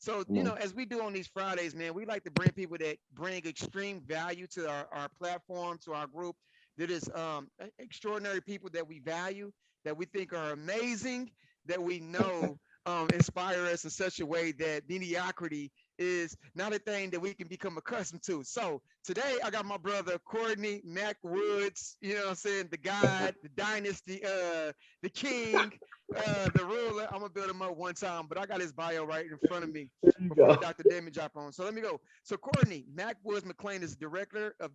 So, Come on. as we do on these Fridays, man, we like to bring people that bring extreme value to our platform, to our group. That is extraordinary people that we value, that we think are amazing, that we know inspire us in such a way that mediocrity is not a thing that we can become accustomed to. So today I got my brother Cordney Mac Woods, you know what I'm saying, the God, the dynasty, the king, the ruler. I'm gonna build him up one time, but I got his bio right in front of me There you before go. Dr. Damon drop on. So let me go. So Courtney, Mac Woods McClain is director of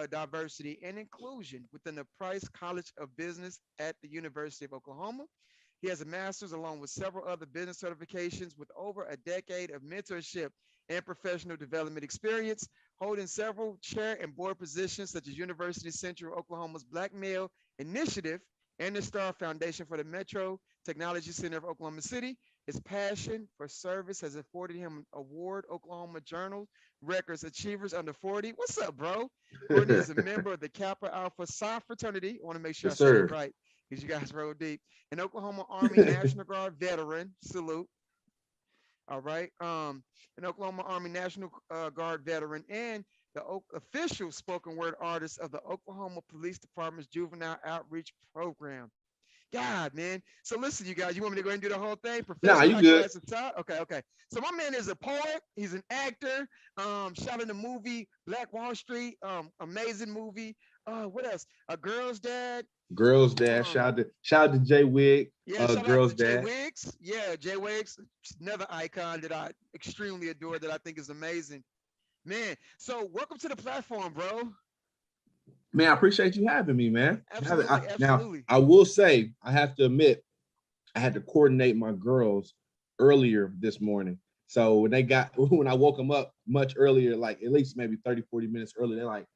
diversity and inclusion within the Price College of Business at the University of Oklahoma. He has a master's along with several other business certifications with over a decade of mentorship and professional development experience, holding several chair and board positions such as University Central Oklahoma's Black Male Initiative and the Star Foundation for the Metro Technology Center of Oklahoma City. His passion for service has afforded him an award, Oklahoma Journal Records Achievers Under 40. What's up, bro? Courtney is a member of the Kappa Alpha Psi fraternity. I want to make sure I Yes, say that sir. right because you guys roll deep. An Oklahoma Army National Guard veteran. Salute. All right. An Oklahoma Army National Guard veteran and the official spoken word artist of the Oklahoma Police Department's Juvenile Outreach Program. God, man. So listen, you guys, you want me to go ahead and do the whole thing? Nah, Professional you good. accolades aside? Okay, okay. So my man is a poet. He's an actor. Shot in the movie Black Wall Street. Amazing movie. What else? A Girl's Dad. Girls Dad. Um, Shout out to Jay Wig. yeah, shout out Girls to Jay Dad. Wiggs. Yeah, Jay Wiggs, another icon that I extremely adore that I think is amazing. Man, so welcome to the platform, bro. Man, I appreciate you having me, man. Absolutely, Now, absolutely. I will say, I have to admit, I had to coordinate my girls earlier this morning. So when I woke them up much earlier, like at least maybe 30, 40 minutes earlier, they're like,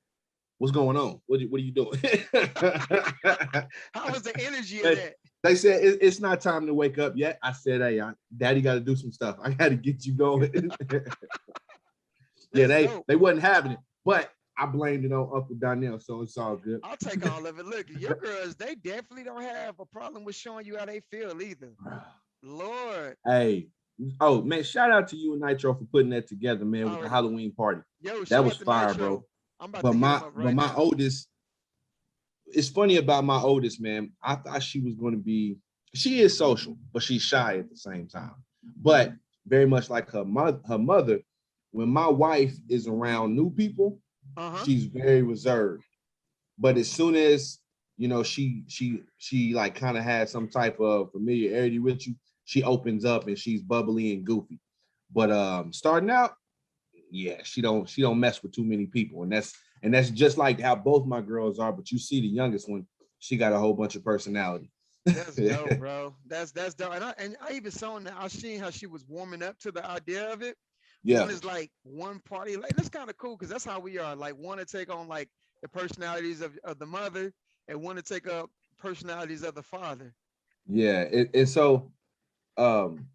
what's going on? What are you doing? How was the energy of they, that? they said it's not time to wake up yet. I said, hey, daddy got to do some stuff. I got to get you going. Yeah, That's they dope. they wasn't having it, but I blamed it on Uncle Donnell, so it's all good. I'll take all of it. Look, your girls, they definitely don't have a problem with showing you how they feel either. Lord. Hey, oh man, shout out to you and Nitro for putting that together, man, with the Already. Halloween party. Yo, That shout was out to fire, bro. Nitro. I'm about But to hit him my up but right my now. oldest, it's funny about my oldest, man. I thought she was going to be, she is social, but she's shy at the same time. But very much like her mother, when my wife is around new people, Uh-huh. she's very reserved. But as soon as she like kind of has some type of familiarity with you, she opens up and she's bubbly and goofy. But starting out, yeah, she don't mess with too many people, and that's just like how both my girls are. But you see the youngest one, she got a whole bunch of personality. That's dope, bro. That's dope. And I even saw that I seen how she was warming up to the idea of it. Yeah, One is like one party. Like that's kind of cool because that's how we are. Like one to take on like the personalities of the mother and one to take up personalities of the father. yeah, and so um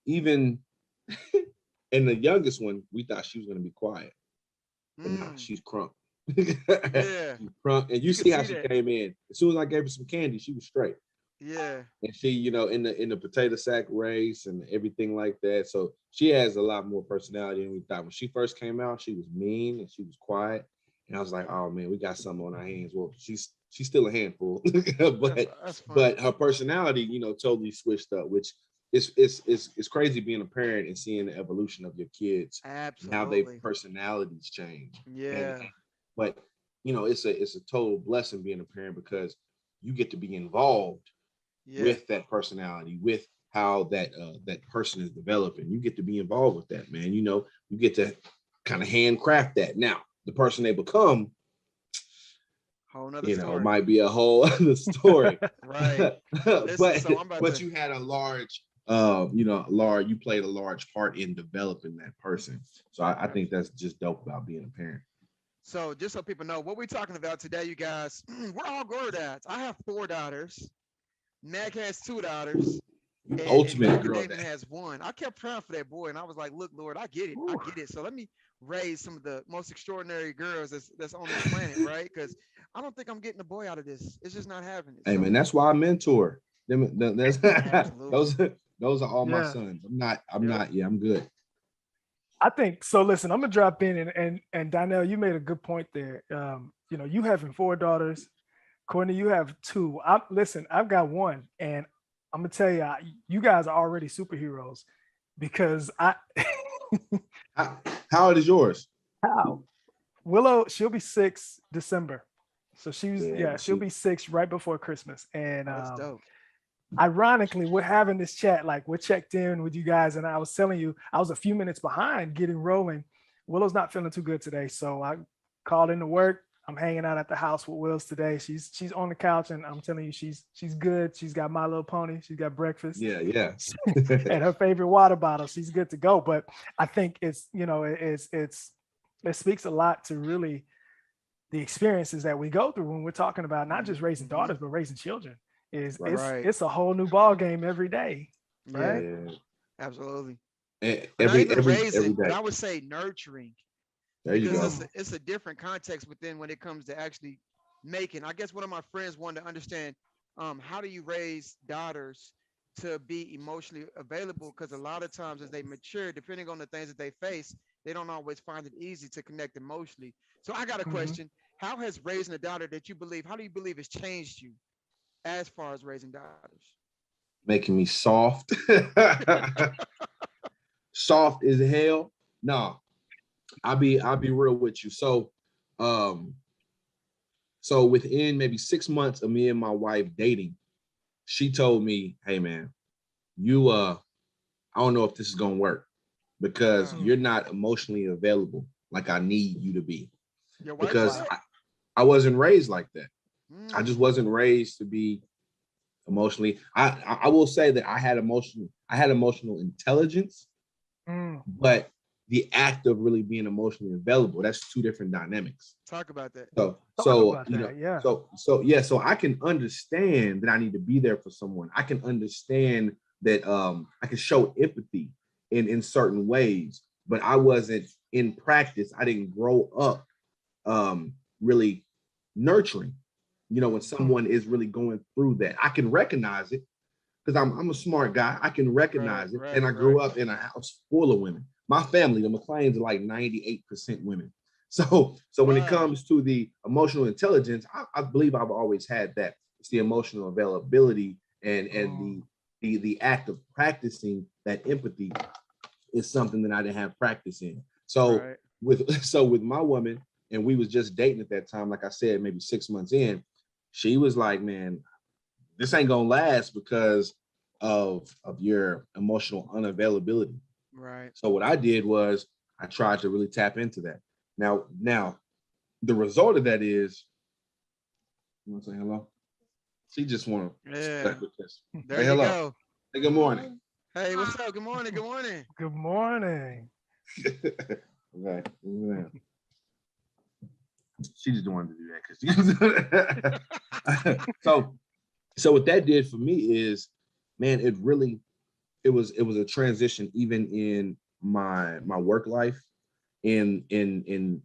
even and the youngest one, we thought she was gonna be quiet, but nah, Mm, she's crunk. yeah. She's crunk, and you You can see how see she that. came in. As soon as I gave her some candy, she was straight. Yeah. And she, in the potato sack race and everything like that. So she has a lot more personality than we thought. When she first came out, she was mean and she was quiet. And I was like, oh man, we got something on our hands. Well, she's still a handful, That's but that's funny. but her personality, totally switched up, which is crazy being a parent and seeing the evolution of your kids and how their Absolutely. personalities change. And Yeah. but it's a total blessing being a parent because you get to be involved Yeah. with that personality, with how that person is developing. You get to be involved with that, man. You get to kind of handcraft that. Now, the person they become, Whole nother story. might be a whole other story. Right. but Listen, so I'm about but to you had a large, you played a large part in developing that person. So I think that's just dope about being a parent. so just so people know what we're talking about today, you guys, we're all girl dads. I have four daughters. Mac has two daughters. And Ultimate Dr. girl Damon dad. has one. I kept praying for that boy, and I was like, "Look, Lord, I get it, I Whew. get it. So let me raise some of the most extraordinary girls that's on this planet, right? Because I don't think I'm getting a boy out of this. It's just not happening. Hey man, So that's why I mentor them. That's absolutely, those are all my Yeah. sons. I'm not. yep. Yeah, I'm good. I think so. Listen, I'm gonna drop in and Donnell, you made a good point there. You having four daughters, Courtney, you have two. Listen, I've got one, and I'm gonna tell you, you guys are already superheroes because I How, how old is yours? how Willow, she'll be 6 December, so Yeah, she'll she. be 6 right before Christmas, and Oh, that's dope. ironically, we're having this chat. Like we're checked in with you guys, and I was telling you, I was a few minutes behind getting rolling. Willow's not feeling too good today, so I called into work. I'm hanging out at the house with Wills today. She's on the couch, and I'm telling you, she's good. She's got My Little Pony. She's got breakfast Yeah, yeah. and her favorite water bottle. She's good to go. But I think it speaks a lot to really the experiences that we go through when we're talking about not just raising Mm-hmm. daughters but raising children is Right. it's Right. it's a whole new ball game every day, right? Yeah, Yeah. absolutely. And Or not even every raising, but day. I would say nurturing, There you because go. Mm, it's a different context within when it comes to actually making. I guess one of my friends wanted to understand, how do you raise daughters to be emotionally available? Because a lot of times as they mature, depending on the things that they face, they don't always find it easy to connect emotionally. So I got a mhm. question. How has raising a daughter that you believe, how do you believe has changed you as far as raising daughters? Making me soft. Soft as hell. No, I'll be real with you. Um, so within maybe 6 months of me and my wife dating, she told me, "Hey man, you I don't know if this is gonna work because Wow. Mm. you're not emotionally available like I need you to be." Your wife said Because Wow. that? I wasn't raised like that. I just Mm, wasn't raised to be emotionally. I will say that I had emotional intelligence, Mm. but the act of really being emotionally available, that's two different dynamics. talk about that. Talk about that. Yeah. So I can understand that I need to be there for someone. I can understand that I can show empathy in certain ways, but I wasn't in practice. I didn't grow up really nurturing. When Hmm. Mm. someone is really going through that, I can recognize it because I'm a smart guy. I can Right, recognize it. And right, I right. grew up in a house full of women. My family, the McClains, are like 98% women. So when it Wow. comes to the emotional intelligence, I believe I've always had that. It's the emotional availability and Mm. the act of practicing that empathy is something that I didn't have practice in. So Right. with my woman, and we was just dating at that time, like I said, maybe 6 months in, she was like, "Man, this ain't gonna last because of your emotional unavailability." Right. So what I did was I tried to really tap into that. Now the result of that is, you want to say hello? She just want to Yeah. stuck with this. There Say you hello. go. Hey, good morning. Hey, what's up? Good morning. Good morning. Good morning. Okay. Yeah. She just wanted to do that because so what that did for me is, man, it was a transition even in my work life, in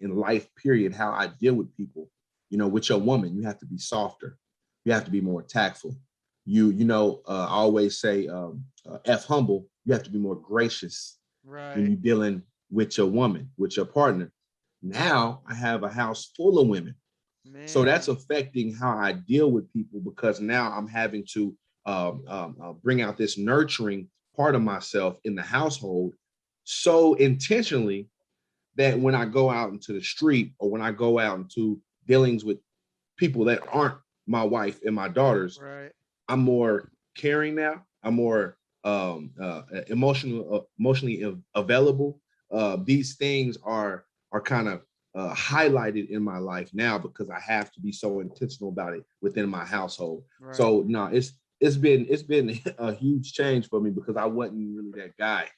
life period, how I deal with people. With your woman, you have to be softer, you have to be more tactful. I always say, f humble, you have to be more gracious when Right. you're dealing with your woman, with your partner. Now I have a house full of women, so that's Man. affecting how I deal with people because now I'm having to bring out this nurturing part of myself in the household so intentionally that when I go out into the street or when I go out into dealings with people that aren't my wife and my daughters, Right. I'm more caring now. I'm more emotionally available. These things are kind of highlighted in my life now because I have to be so intentional about it within my household. Right. So no, it's been a huge change for me because I wasn't really that guy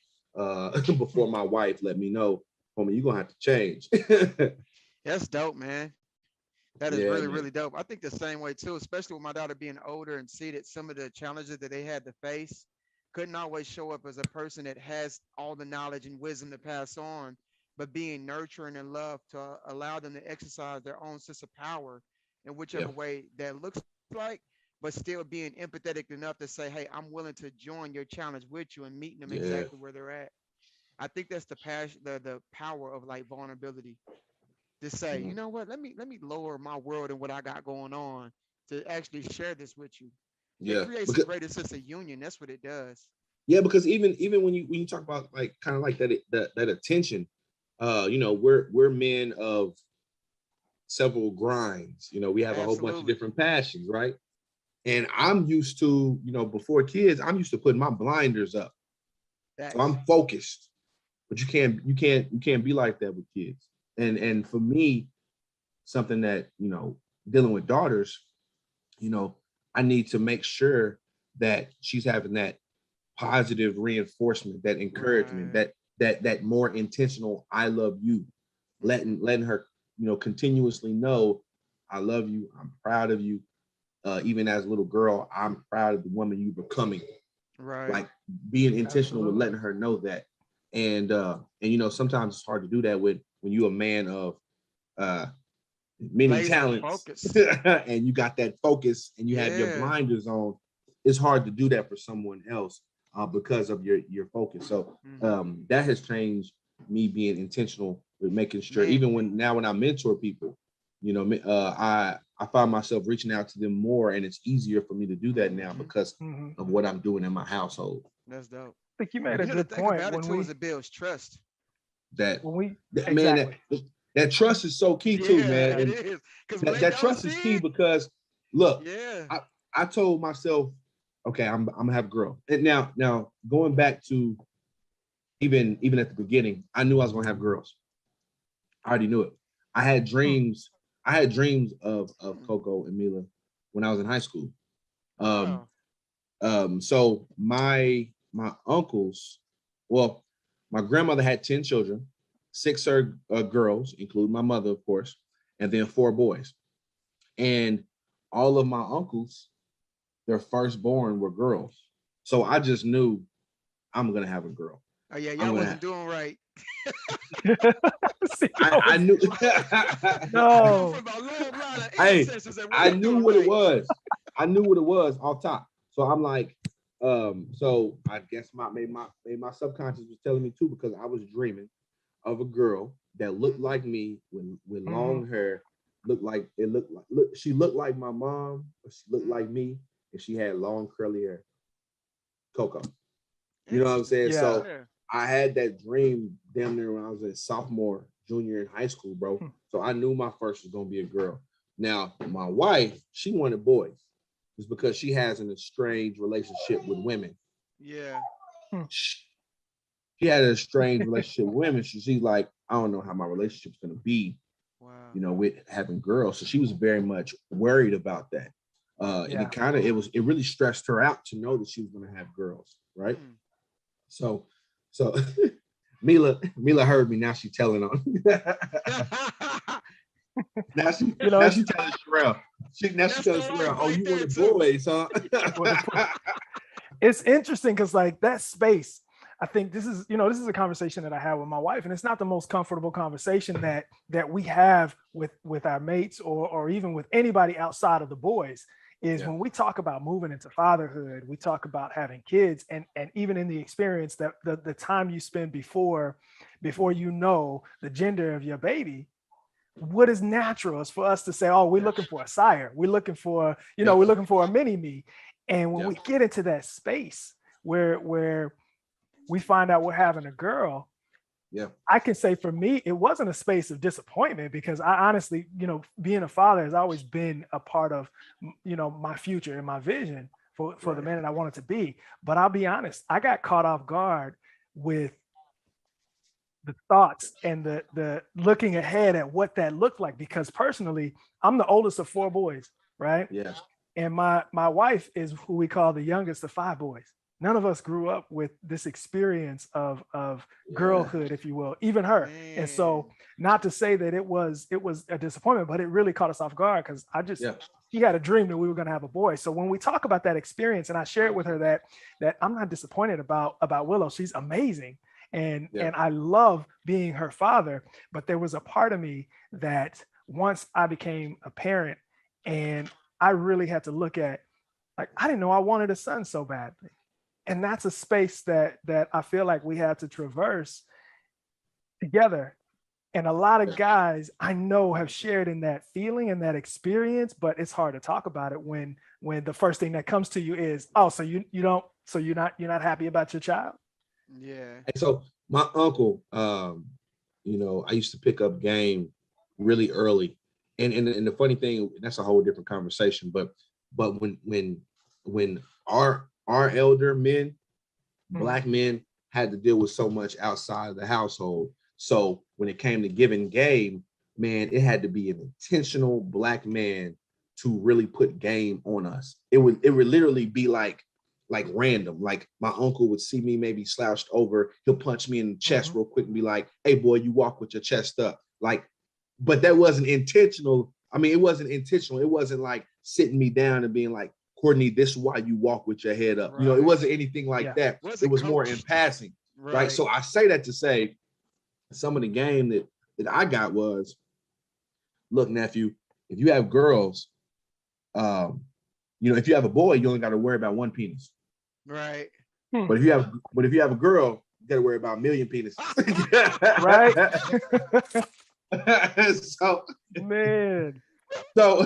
before my wife let me know, homie, you're gonna have to change. That's dope, man. That is Yeah, really, man. really dope. I think the same way too, especially with my daughter being older and see that some of the challenges that they had to face couldn't always show up as a person that has all the knowledge and wisdom to pass on, but being nurturing and love to allow them to exercise their own sense of power in Yeah, whichever way that looks like, but still being empathetic enough to say, hey, I'm willing to join your challenge with you and meeting them yeah. exactly where they're at. I think that's the passion, the power of like vulnerability to say, you Mhm. know what, let me lower my world and what I got going on to actually share this with you. It Yeah, creates a because greater sense of union. That's what it does. because even when you talk about like kind of like that attention, we're men of several grinds. We have a whole bunch of Absolutely. different passions, right? And I'm used to, before kids, I'm used to putting my blinders up. So Facts. I'm focused. But you can't be like that with kids. And for me, something that, dealing with daughters, you know, I need to make sure that she's having that positive reinforcement, that encouragement, Right. that more intentional I love you, letting her, continuously know I love you, I'm proud of you. Even as a little girl, I'm proud of the woman you're becoming. Right. Like being intentional with Absolutely. letting her know that. And sometimes it's hard to do that with when you're a man of uh many Laser talents focus. and you got that focus and you have your Yeah. blinders on. It's hard to do that for someone else because of your focus. So Hmm. that has changed me being intentional with making sure, Man. even when I mentor people, I find myself reaching out to them more, and it's easier for me to do that now Hmm. because Hmm. of what I'm doing in my household. That's dope. I think you made Yeah. a You know, the good thing point about it when too is we it builds trust. That when we that man that exactly. that trust is so key too, Yeah, man. it And is. Because when that they that don't trust see is key it, because look, yeah. I told myself, okay, I'm gonna have a girl. And now going back to even at the beginning, I knew I was gonna have girls. I already knew it. I had Hmm. dreams. I had dreams of Hmm. Coco and Mila when I was in high school. Um, Wow. so my uncles, well, my grandmother had 10 children, six are girls, including my mother, of course, and then four boys. And all of my uncles, their firstborn were girls. So I just knew I'm gonna have a girl. Oh yeah, I'm y'all gonna. wasn't doing right. See, I knew. Come no. from a long line of Hey, ancestors that I wasn't knew doing what it right. was. I knew what it was off top. So I'm like, so I guess my subconscious was telling me too because I was dreaming of a girl that looked Hmm. like me with Hmm. long hair, looked she looked like my mom, but she looked Hmm. like me, and she had long curly hair. Coco. You know what I'm Interesting. saying? Yeah. So Yeah. I had that dream damn near when I was a sophomore, junior in high school, bro. Hmm. So I knew my first was gonna be a girl. Now, my wife, she wanted boys. It's because she has an estranged relationship with women. Yeah. Hmm. She had a strange relationship with women. She's like, I don't know how my relationship's gonna be, Wow. with having girls. So she was very much worried about that. And Yeah. it really stressed her out to know that she was gonna have girls, right? Hmm. So so Mila heard me. Now she telling on. Now It's she telling Sherelle. She That's the telling wife Sherelle, oh, right you there wanted too. boys, huh? what it's interesting because like that space. I think this is a conversation that I have with my wife, and it's not the most comfortable conversation that we have with our mates or even with anybody outside of the boys. Is Yeah, when we talk about moving into fatherhood, we talk about having kids, and even in the experience that the time you spend before you know the gender of your baby, what is natural is for us to say, oh, we're yeah, looking for a sire. We're looking for, yeah, we're looking for a mini me. And when yeah, we get into that space where we find out we're having a girl, yeah, I can say for me, it wasn't a space of disappointment because I honestly, being a father has always been a part of, my future and my vision for the right. man that I wanted to be. But I'll be honest, I got caught off guard with the thoughts and the looking ahead at what that looked like because personally I'm the oldest of four boys, right? Yeah, And my wife is who we call the youngest of five boys. None of us grew up with this experience of yeah, girlhood, if you will, even her. And so, Man. not to say that it was a disappointment, but it really caught us off guard because yeah, she had a dream that we were going to have a boy. So when we talk about that experience, and I shared with her that I'm not disappointed about Willow. She's amazing, and yeah, and I love being her father. But there was a part of me that once I became a parent, and I really had to look at, like, I didn't know I wanted a son so badly. And that's a space that I feel like we have to traverse together. And a lot of guys I know have shared in that feeling and that experience, but it's hard to talk about it when the first thing that comes to you is, oh, so you don't, so you're not happy about your child. Yeah. And so my uncle, I used to pick up game really early. And the funny thing, that's a whole different conversation. But when our elder men, Black men, had to deal with so much outside of the household. So when it came to giving game, man, it had to be an intentional Black man to really put game on us. It would literally be like random. Like my uncle would see me maybe slouched over, he'll punch me in the chest real quick and be like, "Hey boy, you walk with your chest up." Like, but that wasn't intentional. I mean, it wasn't intentional. It wasn't like sitting me down and being like, "Courtney, this is why you walk with your head up." Right. It wasn't anything like that. It was more in passing. Right. So I say that to say some of the game that I got was, look, nephew, if you have girls, if you have a boy, you only got to worry about one penis. Right. But if you have a girl, you got to worry about a million penises. Right. So, man. So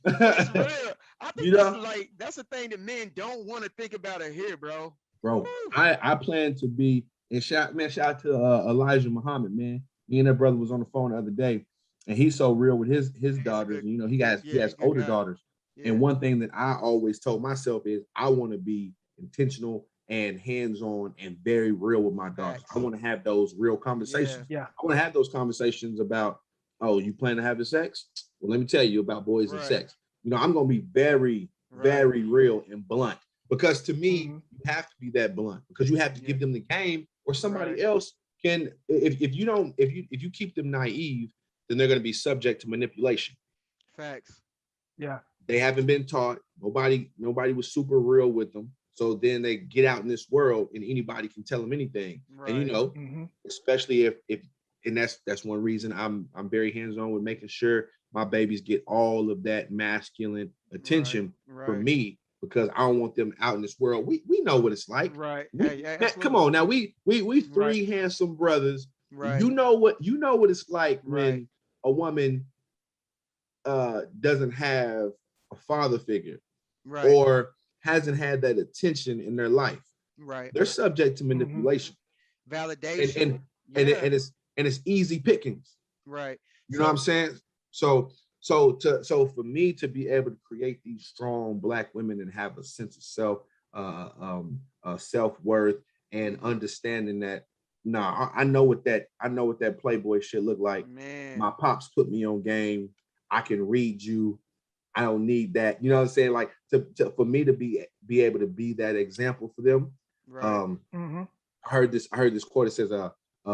that's real. I think that's the thing that men don't want to think about it here, bro. Bro, I plan to be, and shout out to Elijah Muhammad, man. Me and that brother was on the phone the other day, and he's so real with his daughters. He has older daughters. Yeah. And one thing that I always told myself is I want to be intentional and hands-on and very real with my daughters. I want to have those real conversations. Yeah. I want to have those conversations about, oh, you plan to have the sex? Well, let me tell you about boys and sex. I'm going to be very, very real and blunt, because to me, you have to be that blunt, because you have to give them the game, or somebody else can, if you keep them naive, then they're going to be subject to manipulation. Facts. Yeah. They haven't been taught. Nobody was super real with them. So then they get out in this world and anybody can tell them anything. Right. And especially if and that's one reason I'm very hands-on with making sure my babies get all of that masculine attention from me, because I don't want them out in this world. We know what it's like. Right. Come on now. We three handsome brothers. Right. You know what it's like when a woman doesn't have a father figure, or hasn't had that attention in their life. Right. They're subject to manipulation. Validation. And it's easy pickings. Right. You know what I'm saying? So for me to be able to create these strong Black women and have a sense of self-worth and understanding that, I know what that Playboy shit look like. Man. My pops put me on game. I can read you. I don't need that. You know what I'm saying? Like for me to be able to be that example for them. Right. I heard this quote. It says,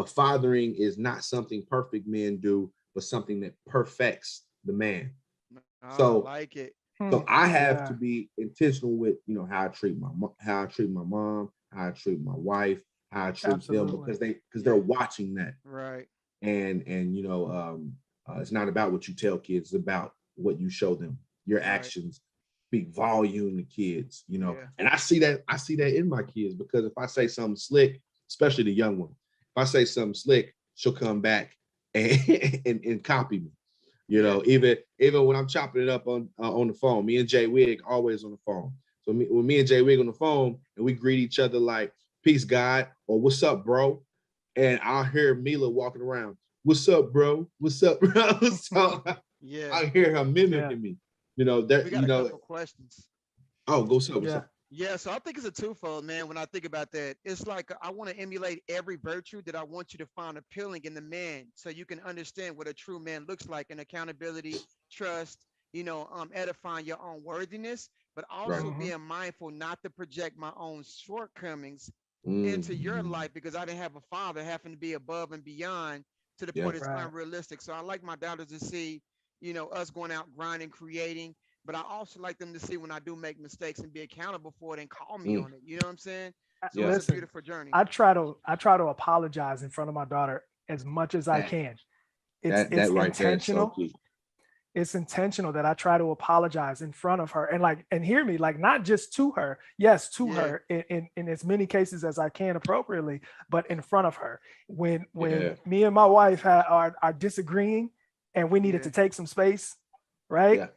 fathering is not something perfect men do, but something that perfects the man. So I like it. So I have to be intentional with, how I treat my mom, how I treat my wife, how I treat them, because they're watching that. Right. And it's not about what you tell kids, it's about what you show them. Your actions speak volume to kids, And I see that in my kids, because if I say something slick, especially the young one, if I say something slick, she'll come back and copy me. Even when I'm chopping it up on the phone, me and Jay Wig always on the phone. So when me and Jay Wig on the phone and we greet each other like, "Peace, God," or "What's up, bro?" And I'll hear Mila walking around, "What's up, bro? What's up, bro?" So I hear her mimicking me. We got a couple questions. Oh, go so. What's up? Yeah, so I think it's a twofold, man. When I think about that, it's like I want to emulate every virtue that I want you to find appealing in the man, so you can understand what a true man looks like, and accountability, trust, edifying your own worthiness, but also being mindful not to project my own shortcomings into your life, because I didn't have a father, having to be above and beyond to the point it's unrealistic. So I like my daughters to see, us going out grinding, creating. But I also like them to see when I do make mistakes and be accountable for it and call me on it. You know what I'm saying? So it's a beautiful journey. I try to apologize in front of my daughter as much as I can. It's intentional. it's intentional that I try to apologize in front of her, and and hear me, like, not just to her, yes, to Yeah. her in as many cases as I can appropriately, but in front of her. When Yeah. me and my wife are disagreeing and we needed Yeah. to take some space, right? Yeah.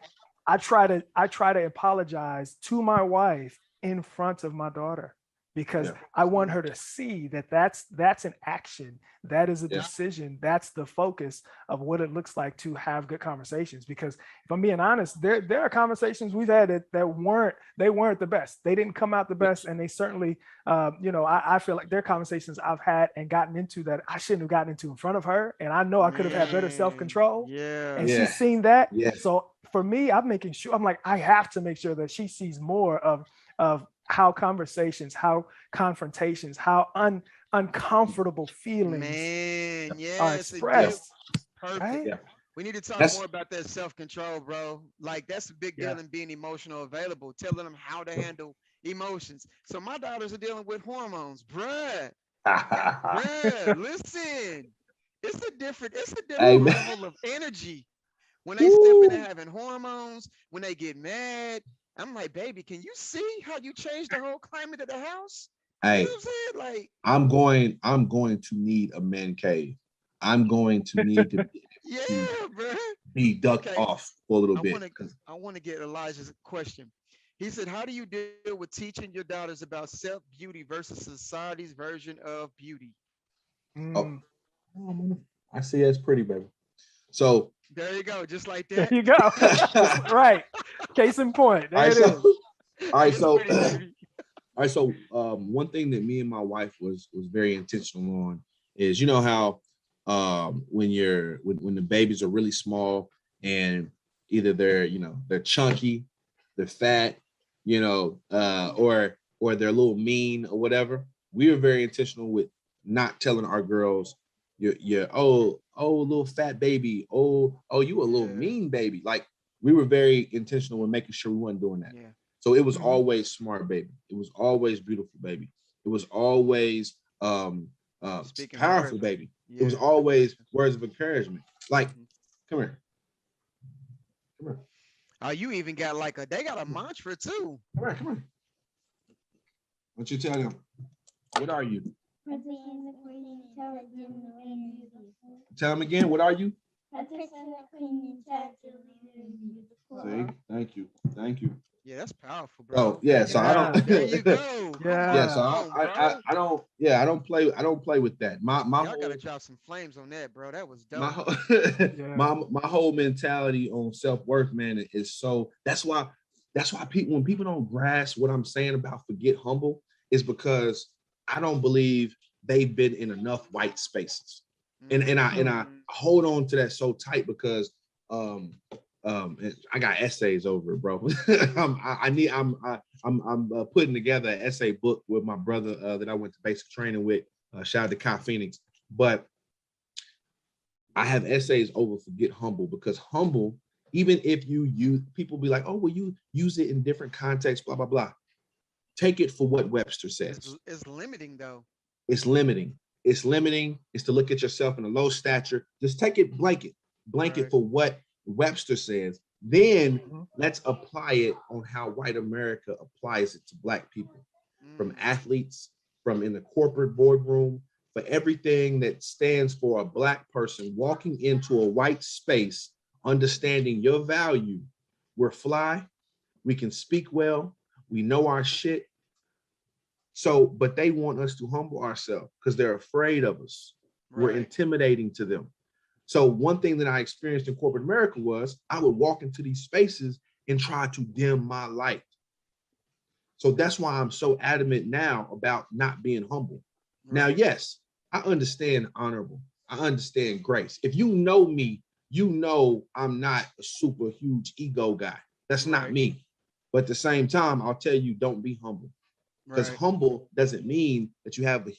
I try to apologize to my wife in front of my daughter, because Yeah. I want Salute. her to see that that's an action, that is a Yeah. decision, that's the focus of what it looks like to have good conversations. Because if I'm being honest, there are conversations we've had that weren't the best. They didn't come out the best, and they certainly, I feel like there are conversations I've had and gotten into that I shouldn't have gotten into in front of her, and I know I could have had better self Man. control, Yeah. and Yeah. she's seen that. Yes. So for me, I'm making sure, I'm like, I have to make sure that she sees more of how conversations, how confrontations, how uncomfortable feelings Man. are Yes. And Yeah. get expressed, perfect. right? Yeah. We need to talk That's more about that self-control, bro. Like that's a big deal Yeah. in being emotional available, telling them how to handle emotions. So my daughters are dealing with hormones, bruh. And bruh, listen, it's a different Amen. level of energy when they step into Woo. having hormones, when they get mad. I'm like, baby, can you see how you changed the whole climate of the house? You know Hey, what I'm saying? Like, I'm going to need a man cave. I'm going to need to yeah, bruh. be ducked Okay, off for a little I bit. want to I want to get Elijah's question. He said, "How do you deal with teaching your daughters about self beauty versus society's version of beauty?" Oh, Mm, I see it's pretty, baby. So There you go, just like there that. you go. Right. Case in point. all There right, it so is. all right, It's so pretty, baby. one thing that me and my wife was very intentional on is, you know how when the babies are really small, and either they're chunky, they're fat, or they're a little mean or whatever. We were very intentional with not telling our girls, you're oh little fat baby, oh you a little Yeah, mean baby. Like, we were very intentional in making sure we weren't doing that. yeah. So it was Mhm. always smart baby. It was always beautiful baby. It was always Speaking powerful words. baby. It was Yeah, I got always you. words of encouragement. Like, Mhm. come here, come here, Oh, you even got like they got a mantra too. come here, come here. Why don't you tell them, what are you? Representing the Queen intelligent and beautiful. Tell them again, what are you? Representing the Queen intelligent and See, beautiful. thank you, thank you. Yeah, that's powerful, So bro. yeah, so I Yeah. There you don't. go. Come Yeah, Yeah. so on, I bro. I don't. Yeah, I don't play with that. My Y'all gotta whole drop some flames on that, bro. That was my dope. whole Yeah. my whole mentality on self-worth, man, is so that's why people, when people don't grasp what I'm saying about forget humble, is because I don't believe they've been in enough white spaces. And I Mm, hold on to that so tight because um I got essays over it, bro. I'm putting together an essay book with my brother that I went to basic training with. Shout out to Kai Phoenix. But I have essays over forget humble, because humble, even if you use, people be like, oh, well, you use it in different contexts, blah, blah, blah. Take it for what Webster says. it's limiting though. It's limiting. It's limiting. It's to look at yourself in a low stature. Just take it blanket Right. for what Webster says. Then Mhm. let's apply it on how white America applies it to black people, from Mm, athletes, from in the corporate boardroom, for everything that stands for a black person walking into a white space, understanding your value. We're fly, we can speak well, we know our shit. So, but they want us to humble ourselves because they're afraid of us. We're right. intimidating to them. So, one thing that I experienced in corporate America was I would walk into these spaces and try to dim my light. So that's why I'm so adamant now about not being humble. Now, Right. yes, I understand honorable. I understand grace. If you know me, you know I'm not a super huge ego guy. That's not Right. me. But at the same time, I'll tell you, don't be humble, because Right. humble doesn't mean that you have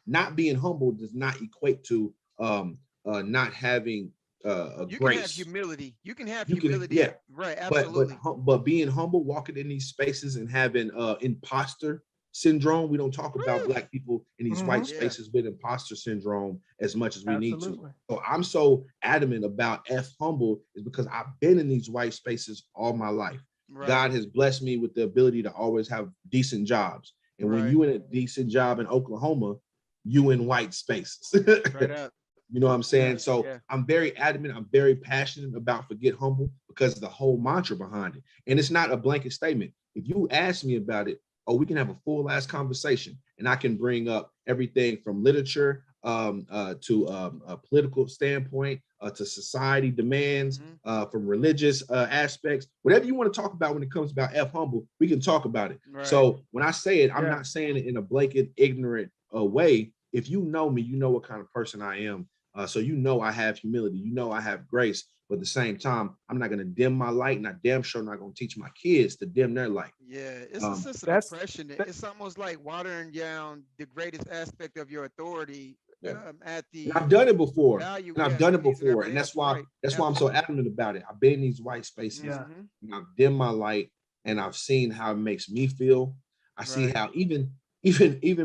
not being humble does not equate to not having a You can have grace. humility. You can have You can, yeah, humility. Right. but Absolutely. but being humble, walking in these spaces and having imposter syndrome. We don't talk about Really? Black people in these white Mhm. Yeah. spaces with imposter syndrome as much as we need to. Absolutely. So I'm so adamant about F humble is because I've been in these white spaces all my life. Right. God has blessed me with the ability to always have decent jobs. And when Right. you in a decent job in Oklahoma, you in white spaces. Straight up. You know what I'm Yeah. saying? So Yeah. I'm very adamant. I'm very passionate about forget humble because of the whole mantra behind it. And it's not a blanket statement. If you ask me about it, oh, we can have a full ass conversation, and I can bring up everything from literature to a political standpoint to society demands, Mhm. from religious aspects. Whatever you want to talk about when it comes about F humble, we can talk about it. Right. So when I say it, I'm Yeah. not saying it in a blanket, ignorant way. If you know me, you know what kind of person I am. So you know I have humility, you know I have grace, but at the same time, I'm not going to dim my light, and I damn sure not going to teach my kids to dim their light. Yeah, it's a Um, sense of That's depression. that, It's almost like watering down the greatest aspect of your authority yeah. at And the I've done it before, value, and I've yeah, done it pleasing before, everybody and else. Right. that's why I'm so Absolutely. adamant about it. I've been in these white spaces, yeah. Hmm. and I've dimmed my light, and I've seen how it makes me feel. I see Right. how even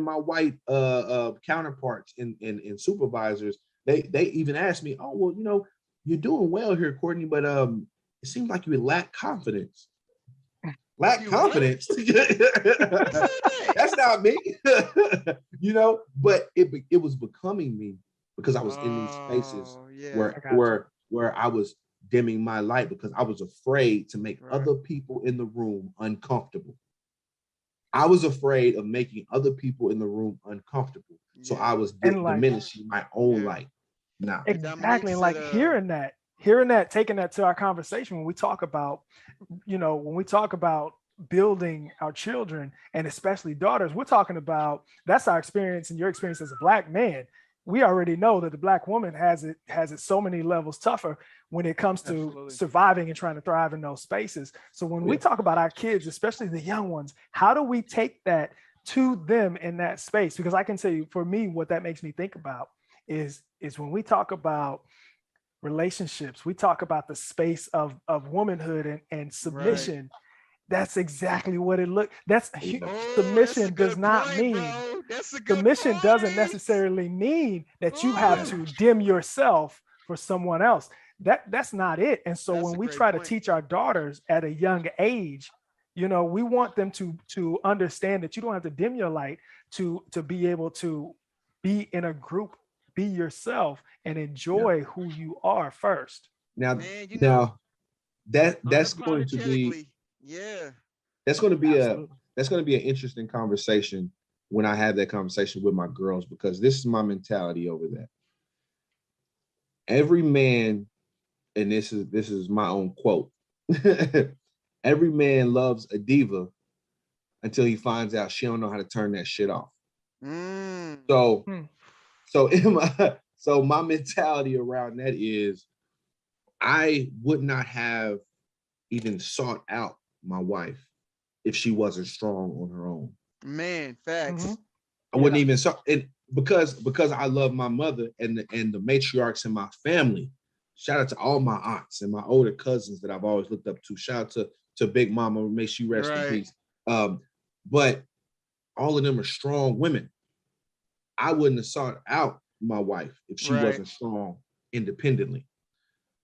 my white counterparts in supervisors, they even ask me, oh well, you're doing well here, Courtney, but it seems like you lack confidence. Lack You what? confidence. Who said that? That's not me. But it was becoming me because I was in these spaces Oh, yeah. where I got you. where where I was dimming my light because I was afraid to make Right. other people in the room uncomfortable. I was afraid of making other people in the room uncomfortable. So Yeah. I was And like diminishing my own Yeah. light. Now, And that exactly, and makes it like hearing that, taking that to our conversation when we talk about, when we talk about building our children and especially daughters, we're talking about that's our experience and your experience as a Black man. We already know that the Black woman has it so many levels tougher when it comes to absolutely. surviving and trying to thrive in those spaces. So when we yeah, talk about our kids, especially the young ones, how do we take that to them in that space? Because I can tell you, for me, what that makes me think about is when we talk about relationships, we talk about the space of womanhood and Right. submission. That's exactly what it look. That's yeah, Oh, that's a submission does good not point, mean bro. That's a good submission doesn't point. necessarily mean that you have Ooh, yeah, to dim yourself for someone else. That's not it. And so that's when a we great try to point. teach our daughters at a young age, we want them to understand that you don't have to dim your light to be able to be in a group, be yourself, and yeah. enjoy who you are first. Now, Man, now that that's going to be unapologetically. Yeah. that's going to be a Absolutely. that's going to be an interesting conversation when I have that conversation with my girls because this is my mentality over that. Every man, and this is my own quote. Every man loves a diva until he finds out she don't know how to turn that shit off. Mm. So Hmm. so my mentality around that is I would not have even sought out my wife if she wasn't strong on her own. Man, Hmm. facts. I wouldn't Yeah. even saw it because I love my mother and the matriarchs in my family. Shout out to all my aunts and my older cousins that I've always looked up to. Shout out to Big Mama, may she rest in Right. peace. But all of them are strong women. I wouldn't have sought out my wife if she Right. wasn't strong independently.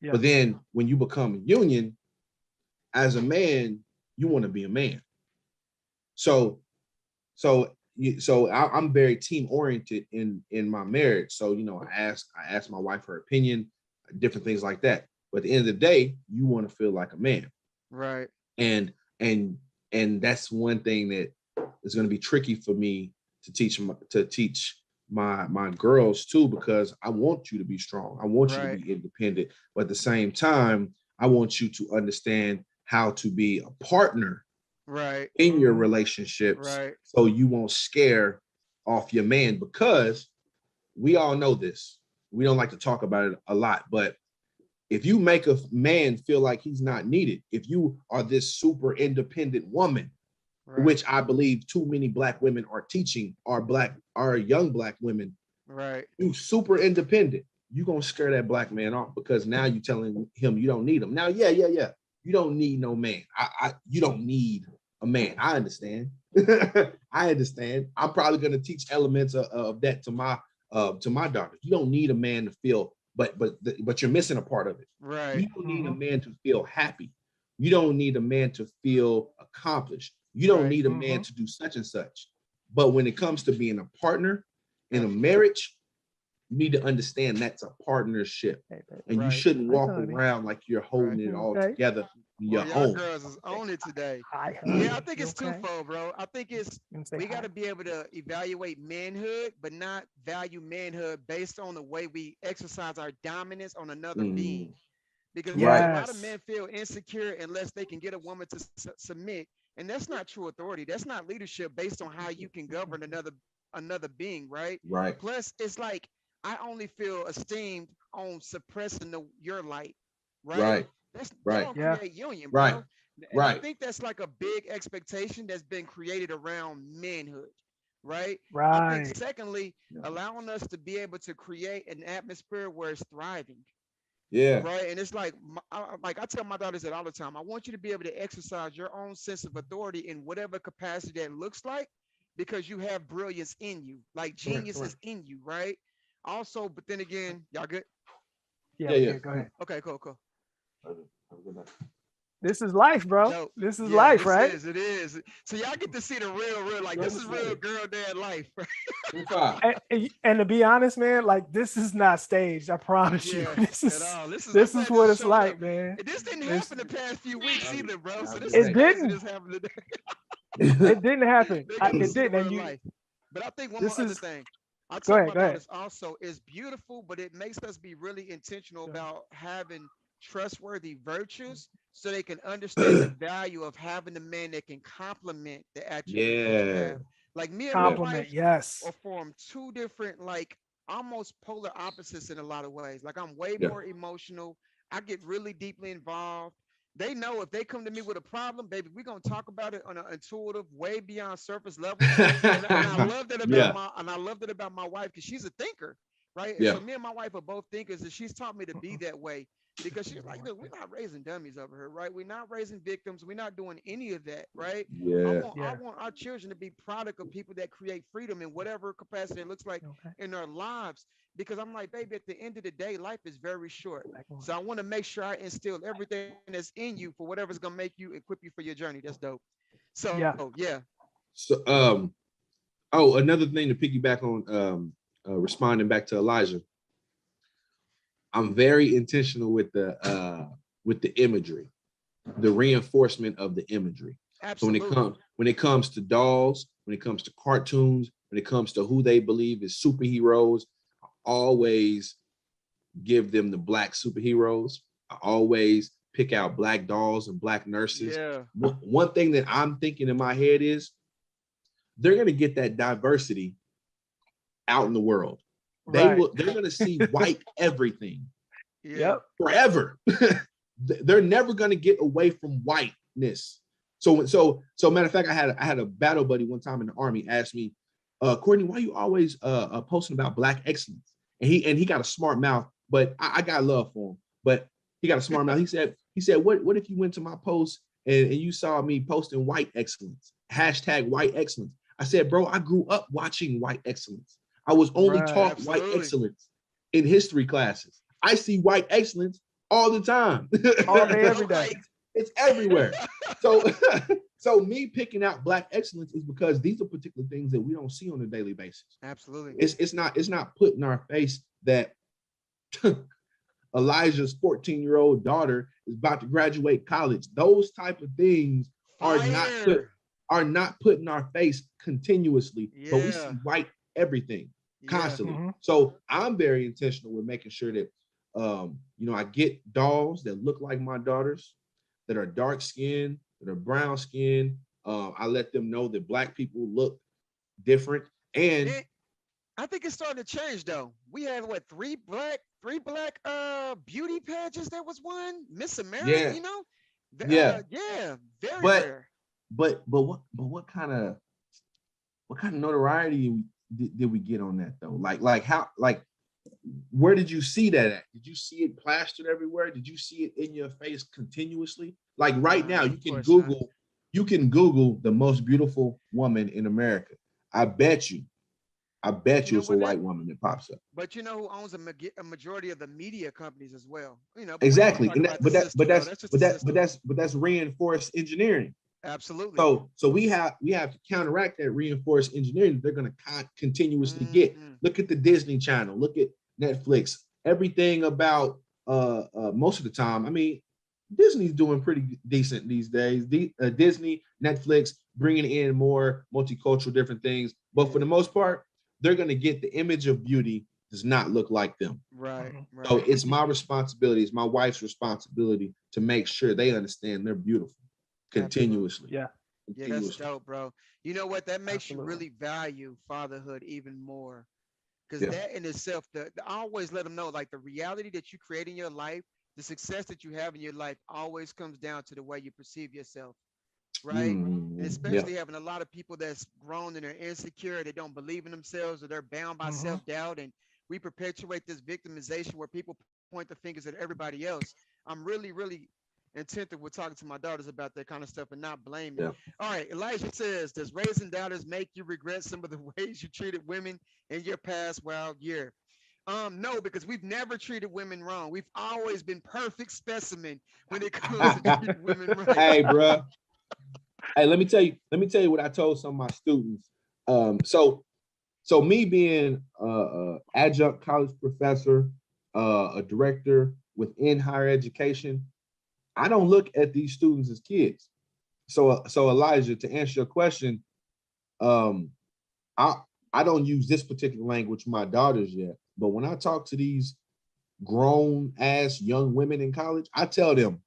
Yeah. But then when you become a union, as a man, you want to be a man. So I'm very team oriented in my marriage. So I asked my wife her opinion, different things like that. But at the end of the day, you want to feel like a man, Right. and and and that's one thing that is going to be tricky for me to teach my girls too, because I want you to be strong. I want you to Right. be independent, but at the same time, I want you to understand how to be a partner Right. in your Hmm. relationships Right. so you won't scare off your man, because we all know this. We don't like to talk about it a lot, but if you make a man feel like he's not needed, if you are this super independent woman, Right. which I believe too many Black women are teaching our young Black women, Right. you super independent, you're gonna scare that Black man off because now you're telling him you don't need him. Now, yeah. You don't need no man. You don't need man, I understand. I understand. I'm probably going to teach elements of that to my daughter. You don't need a man to feel, but you're missing a part of it. Right. You don't need a man to feel happy. You don't need a man to feel accomplished. You don't Right. need a man to do such and such. But when it comes to being a partner in a Absolutely. marriage, you need to understand that's a partnership. Hey, baby. And you Right. shouldn't Hi, walk honey. around like you're holding Right. it all Okay. together on Boy, your y'all own. girls is on it today. Hi, Yeah, honey. I think You it's okay? twofold, bro. I think it's You can say we got to hi. be able to evaluate manhood, but not value manhood based on the way we exercise our dominance on another Mm, being. Because right, a lot of Yes. men feel insecure unless they can get a woman to submit, and that's not true authority. That's not leadership based on how you can govern another being, right? right, Plus, it's like I only feel esteemed on suppressing your light, right? right, That right, don't Yeah. create union, right, bro. And I right. think that's like a big expectation that's been created around manhood, right? I think Right. secondly, Yeah. allowing us to be able to create an atmosphere where it's thriving, Yeah. right? And it's like, like I tell my daughters that all the time. I want you to be able to exercise your own sense of authority in whatever capacity that looks like, because you have brilliance in you, like Correct. genius is Correct. in you, right? Also, but then again, y'all good? Yeah, Yeah, we yeah. good. Go ahead. Okay, cool, cool. Have a good night. This is life, bro. Dope. This is Yeah, life, this right? is it is. So y'all get to see the real, like Go this to is real sleep. girl dad life, right? 25. And to be honest, man, like this is not staged. I promise you. Yeah, This at is all. I'm this is glad what this it's showed up. like, man. And this didn't This happen the past few weeks Love you. either, bro. So Have a this good is it day. crazy. didn't. This happened today. It didn't happen. They got to It see the didn't. And real you life. But I think one this more other is thing. I go tell ahead, my go ahead. daughters also it's beautiful, but it makes us be really intentional Go about having trustworthy virtues so they can understand the value of having a man that can complement the attributes that you Yeah. have. Like me and my Yeah. compliment, wife yes. are form two different, like almost polar opposites in a lot of ways. Like I'm way Yeah. more emotional. I get really deeply involved. They know if they come to me with a problem, baby, we're gonna talk about it on an intuitive, way beyond surface levels. And I love that about Yeah. my wife because she's a thinker, right? And Yeah. so me and my wife are both thinkers, and she's taught me to be that way because she's like, look, we're not raising dummies over here, right? We're not raising victims. We're not doing any of that, right? I Yeah. want I Yeah. want our children to be product of people that create freedom in whatever capacity it looks like Okay. in their lives. Because I'm like, baby, at the end of the day, life is very short. Back on. So I want to make sure I instill everything that's in you for whatever's gonna make you equip you for your journey. That's dope. So Yeah. yeah, So oh, another thing to piggyback on responding back to Elijah. I'm very intentional with the imagery, the reinforcement of the imagery. So absolutely. when it comes to dolls, when it comes to cartoons, when it comes to who they believe is superheroes, I always give them the black superheroes. I always pick out black dolls and black nurses. Yeah. One thing that I'm thinking in my head is they're going to get that diversity out in the world. Right. They're going to see white everything Yeah. Yep. forever. They're never going to get away from whiteness. So matter of fact, I had a battle buddy one time in the army ask me, Cordney, why are you always posting about black excellence? And he got a smart mouth, but I got love for him. But he got a smart mouth. He said, what if you went to my post and you saw me posting white excellence, hashtag white excellence? I said, bro, I grew up watching white excellence. I was only Right. taught white Absolutely. excellence in history classes. I see white excellence all the time. All day, All every day. right. It's everywhere. So, so me picking out black excellence is because these are particular things that we don't see on a daily basis. Absolutely. It's not put in our face that Elijah's 14-year-old daughter is about to graduate college. Those type of things are Fire. not put in our face continuously, but we see Yeah. white everything Yeah. constantly. Mhm. So I'm very intentional with making sure that I get dolls that look like my daughters, that are dark skinned, that are brown skinned. I let them know that black people look different. And It, I think it's starting to change though. We had what three black beauty pageants. There was one Miss America. yeah, You know, yeah. yeah, very But rare. what kind of notoriety did we get on that though? Like how where did you see that at? Did you see it plastered everywhere? Did you see it in your face continuously? Like right now, Nah, of course not. You can Google the most beautiful woman in America. I bet you, I bet You you know it's a what? white woman that pops up. But you know who owns a majority of the media companies as well? But we're not Exactly. talking And about the system, though. That's just the system. but that's reinforced engineering. Absolutely. So we have to counteract that reinforced engineering that they're going to continuously get. Hmm. Look at the Disney Channel. Look at Netflix. Everything about most of the time. I mean, Disney's doing pretty decent these days. Disney, Netflix, bringing in more multicultural different things. But for Yeah. the most part, they're going to get the image of beauty does not look like them. Right. Mhm. So Right. it's my responsibility, it's my wife's responsibility to make sure they understand they're beautiful Absolutely. continuously. Yeah, Yeah, that's Continuously. dope, bro. You know what? That makes you absolutely. really value fatherhood even more. Because Yeah. that in itself, I always let them know, like the reality that you create in your life, the success that you have in your life always comes down to the way you perceive yourself, right? And Yeah. especially having a lot of people that's grown and they're insecure, they don't believe in themselves, or they're bound by Hmm. self-doubt. And we perpetuate this victimization where people point the fingers at everybody else. I'm really, really attentive with talking to my daughters about that kind of stuff and not blaming. Yeah. All right, Elijah says, does raising doubters make you regret some of the ways you treated women in your past wild year? No, because we've never treated women wrong. We've always been perfect specimen when it comes to treating women right. Hey, bro. Hey, let me tell you what I told some of my students. So me being a adjunct college professor, a director within higher education, I don't look at these students as kids. So Elijah, to answer your question, um, I I don't use this particular language with my daughters yet, but when I talk to these grown ass young women in college, I tell them,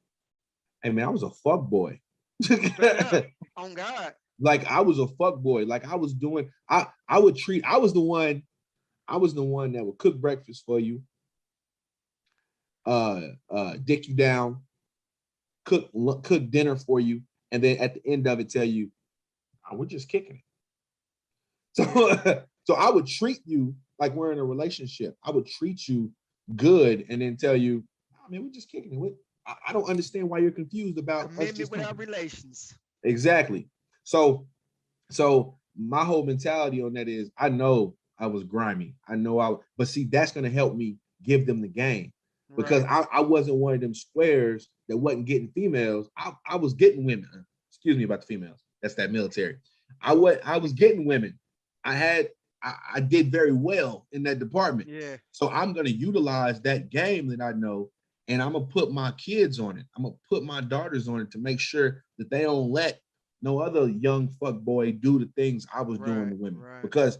"Hey man, I was a fuck boy." Straight up. On God. Like I was a fuck boy. Like I was doing, I would treat. I was the one that would cook breakfast for you, dick you down, cook dinner for you, and then at the end of it tell you, "Oh, we're just kicking it." So Yeah. so I would treat you like we're in a relationship. I would treat you good and then tell you, "I mean, we're just kicking it." I don't understand why you're confused about us Commitment just without relations. exactly. So my whole mentality on that is I know I was grimy. I know but see, that's gonna help me give them the game. Because Right. I wasn't one of them squares that wasn't getting females. I was getting women. Excuse me about the females. That's that military. I was getting women. I had I did very well in that department. Yeah. So I'm gonna utilize that game that I know and I'm gonna put my kids on it. I'm gonna put my daughters on it to make sure that they don't let no other young fuck boy do the things I was doing Right. to women Right. because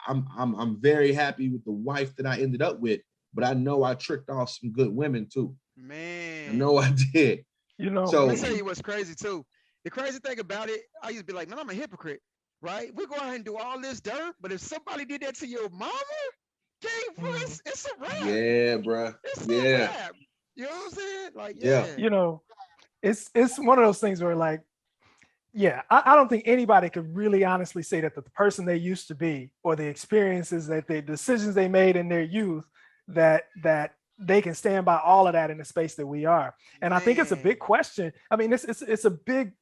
I'm very happy with the wife that I ended up with, but I know I tricked off some good women too. I Man. know I did. You know, I'm gonna So tell you what's crazy too. The crazy thing about it, I used to be like, man, I'm a hypocrite, right? We go out and do all this dirt, but if somebody did that to your mama, gang, bro, mhm. it's a wrap. yeah, bruh. It's a Yeah, wrap. You know what I'm saying? Like, yeah. yeah, You know, it's one of those things where like, yeah, I don't think anybody could really honestly say that the person they used to be or the experiences that the decisions they made in their youth that they can stand by all of that in the space that we are. And I think it's a big man. question. I mean, it's a big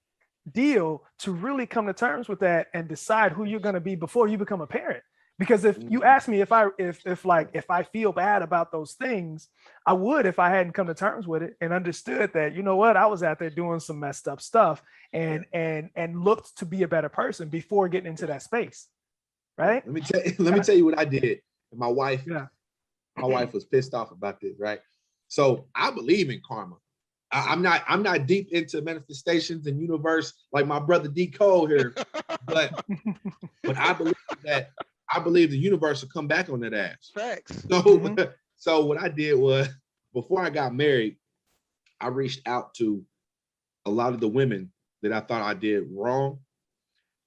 deal to really come to terms with that and decide who you're going to be before you become a parent. Because if you Mhm. ask me if I feel bad about those things, I would if I hadn't come to terms with it and understood that, you know what, I was out there doing some messed up stuff Yeah, and looked to be a better person before getting into yeah, that space. yeah. Right. Let me tell you what I did. And Yeah. my wife was pissed off about this, right? So I believe in karma. I'm not deep into manifestations and universe like my brother D Cole here, but I believe that I believe the universe will come back on that ass. Facts. So Hmm. so what I did was before I got married, I reached out to a lot of the women that I thought I did wrong,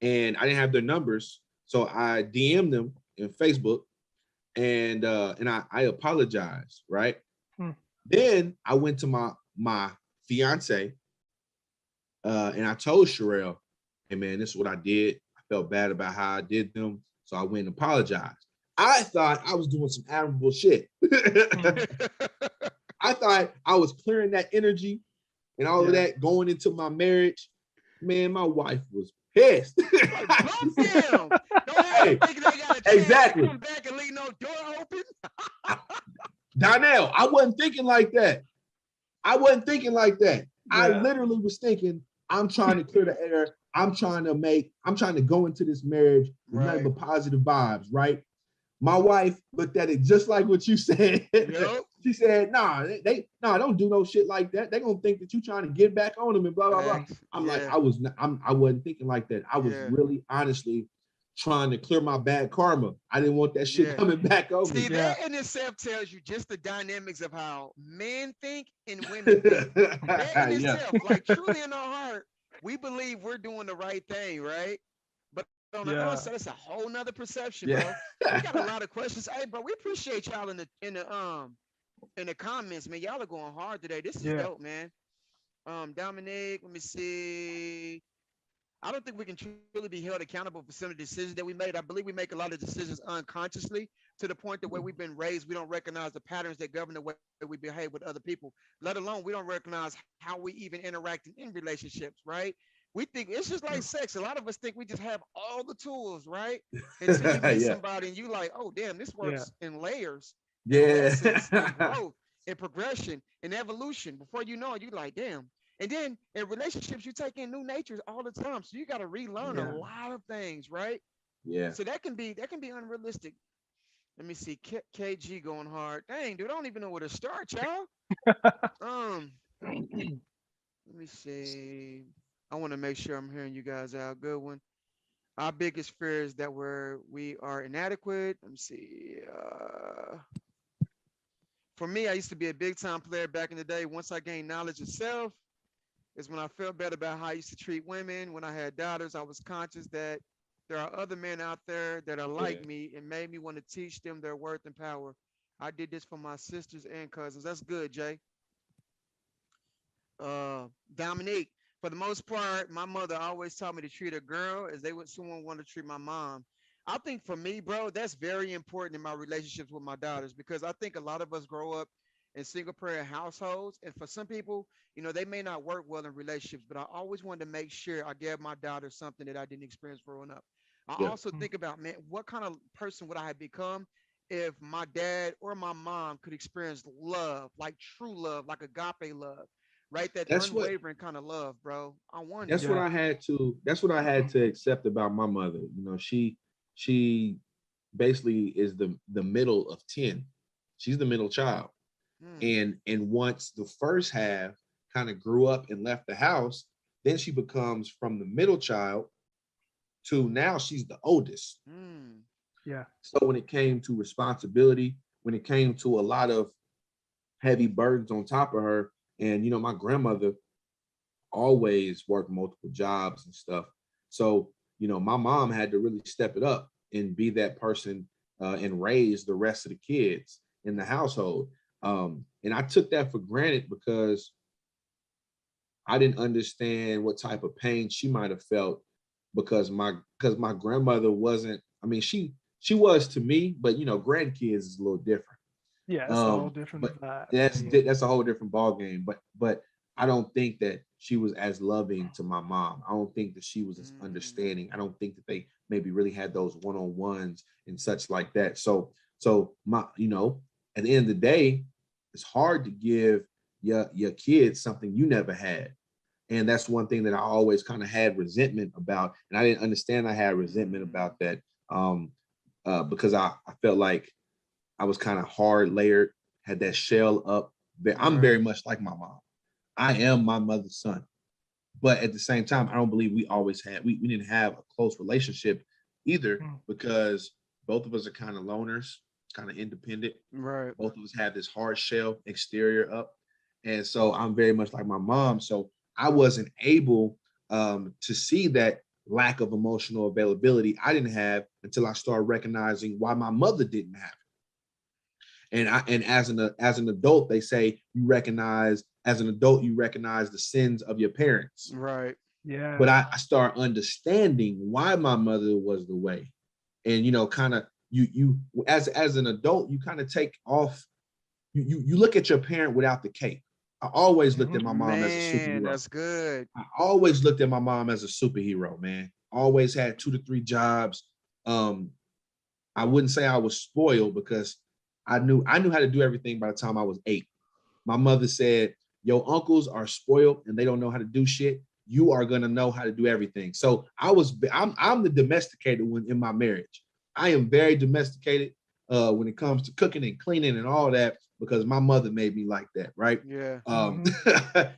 and I didn't have their numbers, so I DM'd them in Facebook, and I apologized, right? Then I went to my fiance, and I told Sherelle, "Hey man, this is what I did. I felt bad about how I did them, so I went and apologized." I thought I was doing some admirable shit. Hmm. I thought I was clearing that energy and all of Yeah. that going into my marriage. Man, my wife was pissed. Like, bump them. Don't have Hey, them thinking they got a chance exactly. to come back and leave no door open. Donnell, I wasn't thinking like that. I wasn't thinking like that. I Yeah. literally was thinking, I'm trying to clear the air. I'm trying to go into this marriage with nothing Right. but positive vibes, right? My wife looked at it just like what you said. Yep. She said, nah, don't do no shit like that. They're gonna think that you trying to get back on them and blah blah blah. Facts. I'm like, Yeah. I wasn't thinking like that. I was Yeah. really honestly trying to clear my bad karma. I didn't want that shit Yeah. coming back over See, me. Yeah. that in itself tells you just the dynamics of how men think and women think. That in Yeah. itself, like truly in our heart, we believe we're doing the right thing, right? But on the Yeah. outside, it's a whole nother perception, Yeah. bro. We got a lot of questions. Hey, bro, we appreciate y'all in the comments, man. Y'all are going hard today. This is Yeah. dope, man. Dominic, let me see. I don't think we can truly be held accountable for some of the decisions that we made. I believe we make a lot of decisions unconsciously to the point that where we've been raised, we don't recognize the patterns that govern the way we behave with other people, let alone we don't recognize how we even interact in relationships, right? We think it's just like sex. A lot of us think we just have all the tools, right? Until you meet Yeah. somebody and you like, oh, damn, this Yeah. works in layers and lessons and Yeah. growth and progression and evolution. Before you know it, you like, damn, and then in relationships, you take in new natures all the time. So you got to relearn a Yeah. lot of things, right? Yeah. So that can be unrealistic. Let me see. KG going hard. Dang, dude, I don't even know where to start, y'all. Um, let me see. I want to make sure I'm hearing you guys out. Good one. Our biggest fear is that we are inadequate. Let me see. For me, I used to be a big time player back in the day. Once I gained knowledge of self, is when I felt better about how I used to treat women. When I had daughters, I was conscious that there are other men out there that are Yeah. like me and made me want to teach them their worth and power. I did this for my sisters and cousins. That's good, Jay. Dominique, for the most part, my mother always taught me to treat a girl as they would someone want to treat my mom. I think for me, bro, that's very important in my relationships with my daughters because I think a lot of us grow up in single parent households. And for some people, they may not work well in relationships, but I always wanted to make sure I gave my daughter something that I didn't experience growing up. I Yeah. also think about, man, what kind of person would I have become if my dad or my mom could experience love, like true love, like agape love, right? That That's what unwavering kind of love, bro. I that's wonder. what Yeah. I had to accept about my mother. She basically is the middle of 10. She's the middle child. Hmm. And once the first half kind of grew up and left the house, then she becomes from the middle child to now she's the oldest. Hmm. Yeah. So when it came to responsibility, when it came to a lot of heavy burdens on top of her, and my grandmother always worked multiple jobs and stuff. So, my mom had to really step it up and be that person and raise the rest of the kids in the household. And I took that for granted because I didn't understand what type of pain she might have felt because my grandmother wasn't. I mean, she was to me, but grandkids is a little different. Yeah. That's a whole different But vibe. that's Yeah. that's a whole different ball game. But I don't think that she was as loving to my mom. I don't think that she was as Hmm. understanding. I don't think that they maybe really had those one-on-ones and such like that. So my, at the end of the day, it's hard to give your kids something you never had. And that's one thing that I always kind of had resentment about. And I didn't understand I had resentment Hmm. about that. Because I felt like I was kind of hard layered, had that shell up. I'm Right. very much like my mom. I am my mother's son. But at the same time, I don't believe we always had, we didn't have a close relationship either Mm. because both of us are kind of loners, kind of independent. Right. Both of us have this hard shell exterior up. And so I'm very much like my mom. So I wasn't able to see that lack of emotional availability I didn't have until I started recognizing why my mother didn't have and as an adult, they say you recognize as an adult you recognize the sins of your parents. Right. Yeah. But I start understanding why my mother was the way, and kind of you as an adult you kind of take off. You look at your parent without the cape. I always looked at my mom as a Man, superhero. that's good. I always looked at my mom as a superhero, man. Always had 2 to 3 jobs. Um, I wouldn't say I was spoiled because I knew how to do everything by the time I was 8. My mother said, "Your uncles are spoiled and they don't know how to do shit. You are gonna know how to do everything." So I'm the domesticated one in my marriage. I am very domesticated when it comes to cooking and cleaning and all that because my mother made me like that, right? Yeah.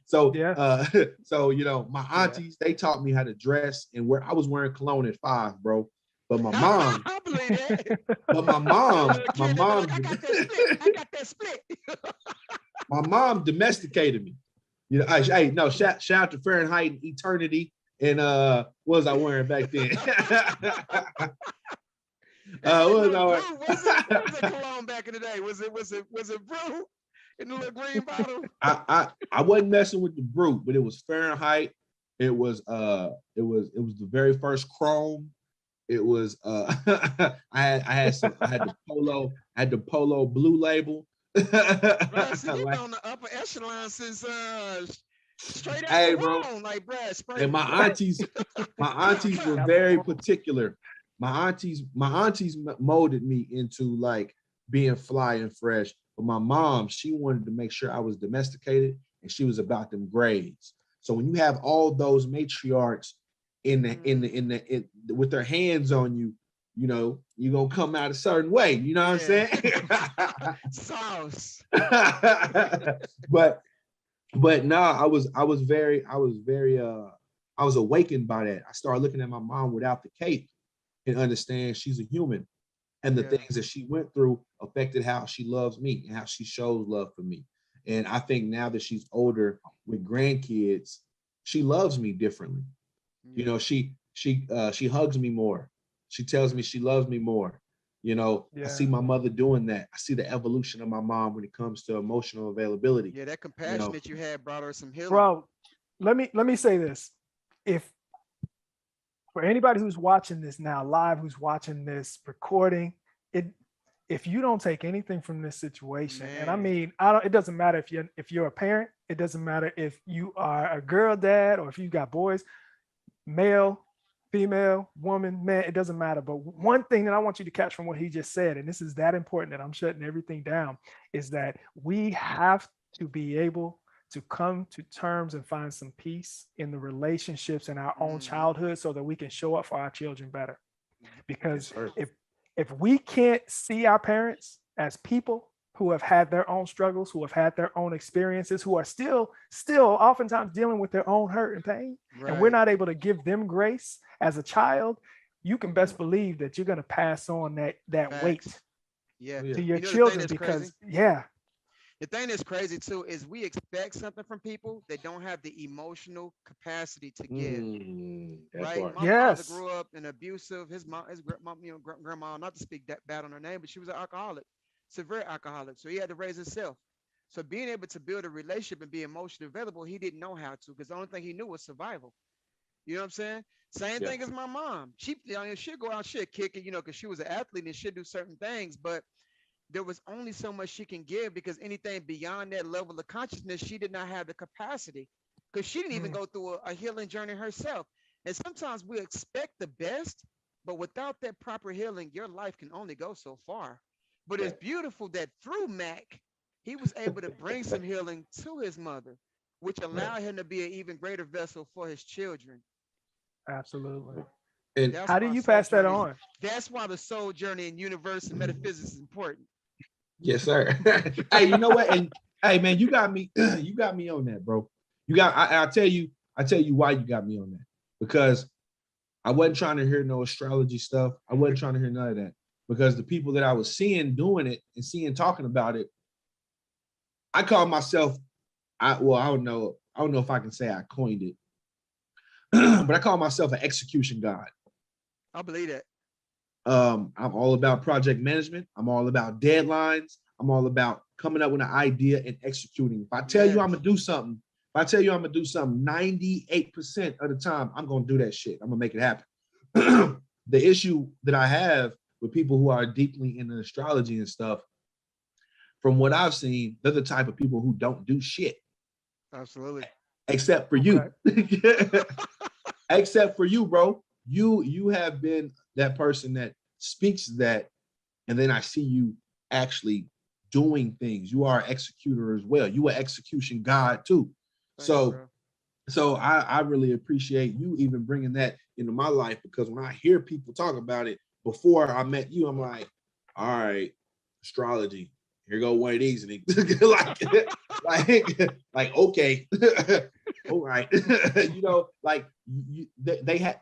So Yeah. so my Yeah. aunties, they taught me how to dress and wear. I was wearing cologne at 5, bro. But my mom, I believe that. but my That mom, little my kid, they be like, mom, I got that split. I got that split. my mom domesticated me. Hey, no, shout out to Fahrenheit and Eternity. And what was I wearing back then? Hey, What was look, I Brew, wearing? what was that cologne back in the day? Was it Brew in the little green bottle? I wasn't messing with the brute, but it was Fahrenheit. It was the very first Chrome. It was I had the polo blue label. Bruh, see, you've been Like, on the upper echelon since straight out hey, the bro. womb. Like, bruh, spray. And my aunties were Got the very polo. particular. My aunties molded me into like being fly and fresh. But my mom, she wanted to make sure I was domesticated and she was about them grades. So when you have all those matriarchs with their hands on you, you're gonna come out a certain way. You know what Yeah. I'm Sauce. saying? But no, I was awakened by that. I started looking at my mom without the cape and understand she's a human. And the Yeah. things that she went through affected how she loves me and how she shows love for me. And I think now that she's older with grandkids, she loves me differently. Yeah. She hugs me more. She tells me she loves me more. I see Yeah. my mother doing that. I see the evolution of my mom when it comes to emotional availability. Yeah, that You compassion know, that you had brought her some healing. Bro, let me say this. If for anybody who's watching this now live, who's watching this recording, it if you don't take anything from this situation, and I Man. mean, it doesn't matter if you're a parent, it doesn't matter if you are a girl dad or if you got boys, male, female, woman, man, it doesn't matter. But one thing that I want you to catch from what he just said, and this is that important that I'm shutting everything down, is that we have to be able to come to terms and find some peace in the relationships in our own Mhm. childhood so that we can show up for our children better. yes, Because sir. if we can't see our parents as people who have had their own struggles, who have had their own experiences, who are still oftentimes dealing with their own hurt and pain, and we're Right. not able to give them grace as a child, you can best believe that you're going to pass on that weight Facts. Yeah. Oh, yeah. to your You know the thing children that's crazy? because yeah, The thing that's crazy too is we expect something from people that don't have the emotional capacity to give. That Right? part. My father yes, grew up in abusive. His mom, grandma, not to speak that bad on her name, but she was an alcoholic, severe alcoholic. So he had to raise himself. So being able to build a relationship and be emotionally available, he didn't know how to because the only thing he knew was survival. You know what I'm saying? Same Yeah. thing as my mom. She'd go out, she'd kick it, because she was an athlete and she'd do certain things, but there was only so much she can give because anything beyond that level of consciousness, she did not have the capacity because she didn't even mm, go through a healing journey herself. And sometimes we expect the best, but without that proper healing, your life can only go so far. But Yeah. it's beautiful that through Mac, he was able to bring some healing to his mother, which Yeah. allowed him to be an even greater vessel for his children. absolutely. And That's How do why you soul pass that journey. on? That's why the soul journey in universe and metaphysics is important. yes, sir. Hey, you know what? And hey, man, you got me. You got me on that, bro. I'll tell you. I tell you why you got me on that because I wasn't trying to hear no astrology stuff. I wasn't trying to hear none of that because the people that I was seeing doing it and seeing talking about it, I call myself. I don't know. I don't know if I can say I coined it, but I call myself an execution god. I believe that. I'm all about project management. I'm all about deadlines. I'm all about coming up with an idea and executing. If I tell you Yes. I'm gonna do something, 98% of the time, I'm gonna do that shit. I'm gonna make it happen. The issue that I have with people who are deeply into astrology and stuff, from what I've seen, they're the type of people who don't do shit. Absolutely. except for Okay. you. Except for you, bro. You have been that person that speaks that, and then I see you actually doing things. You are an executor as well. You are execution God too. Thank you, So bro. I really appreciate you even bringing that into my life, because when I hear people talk about it before I met you, I'm like, all right, astrology. Here go one of these, and like okay, all right, like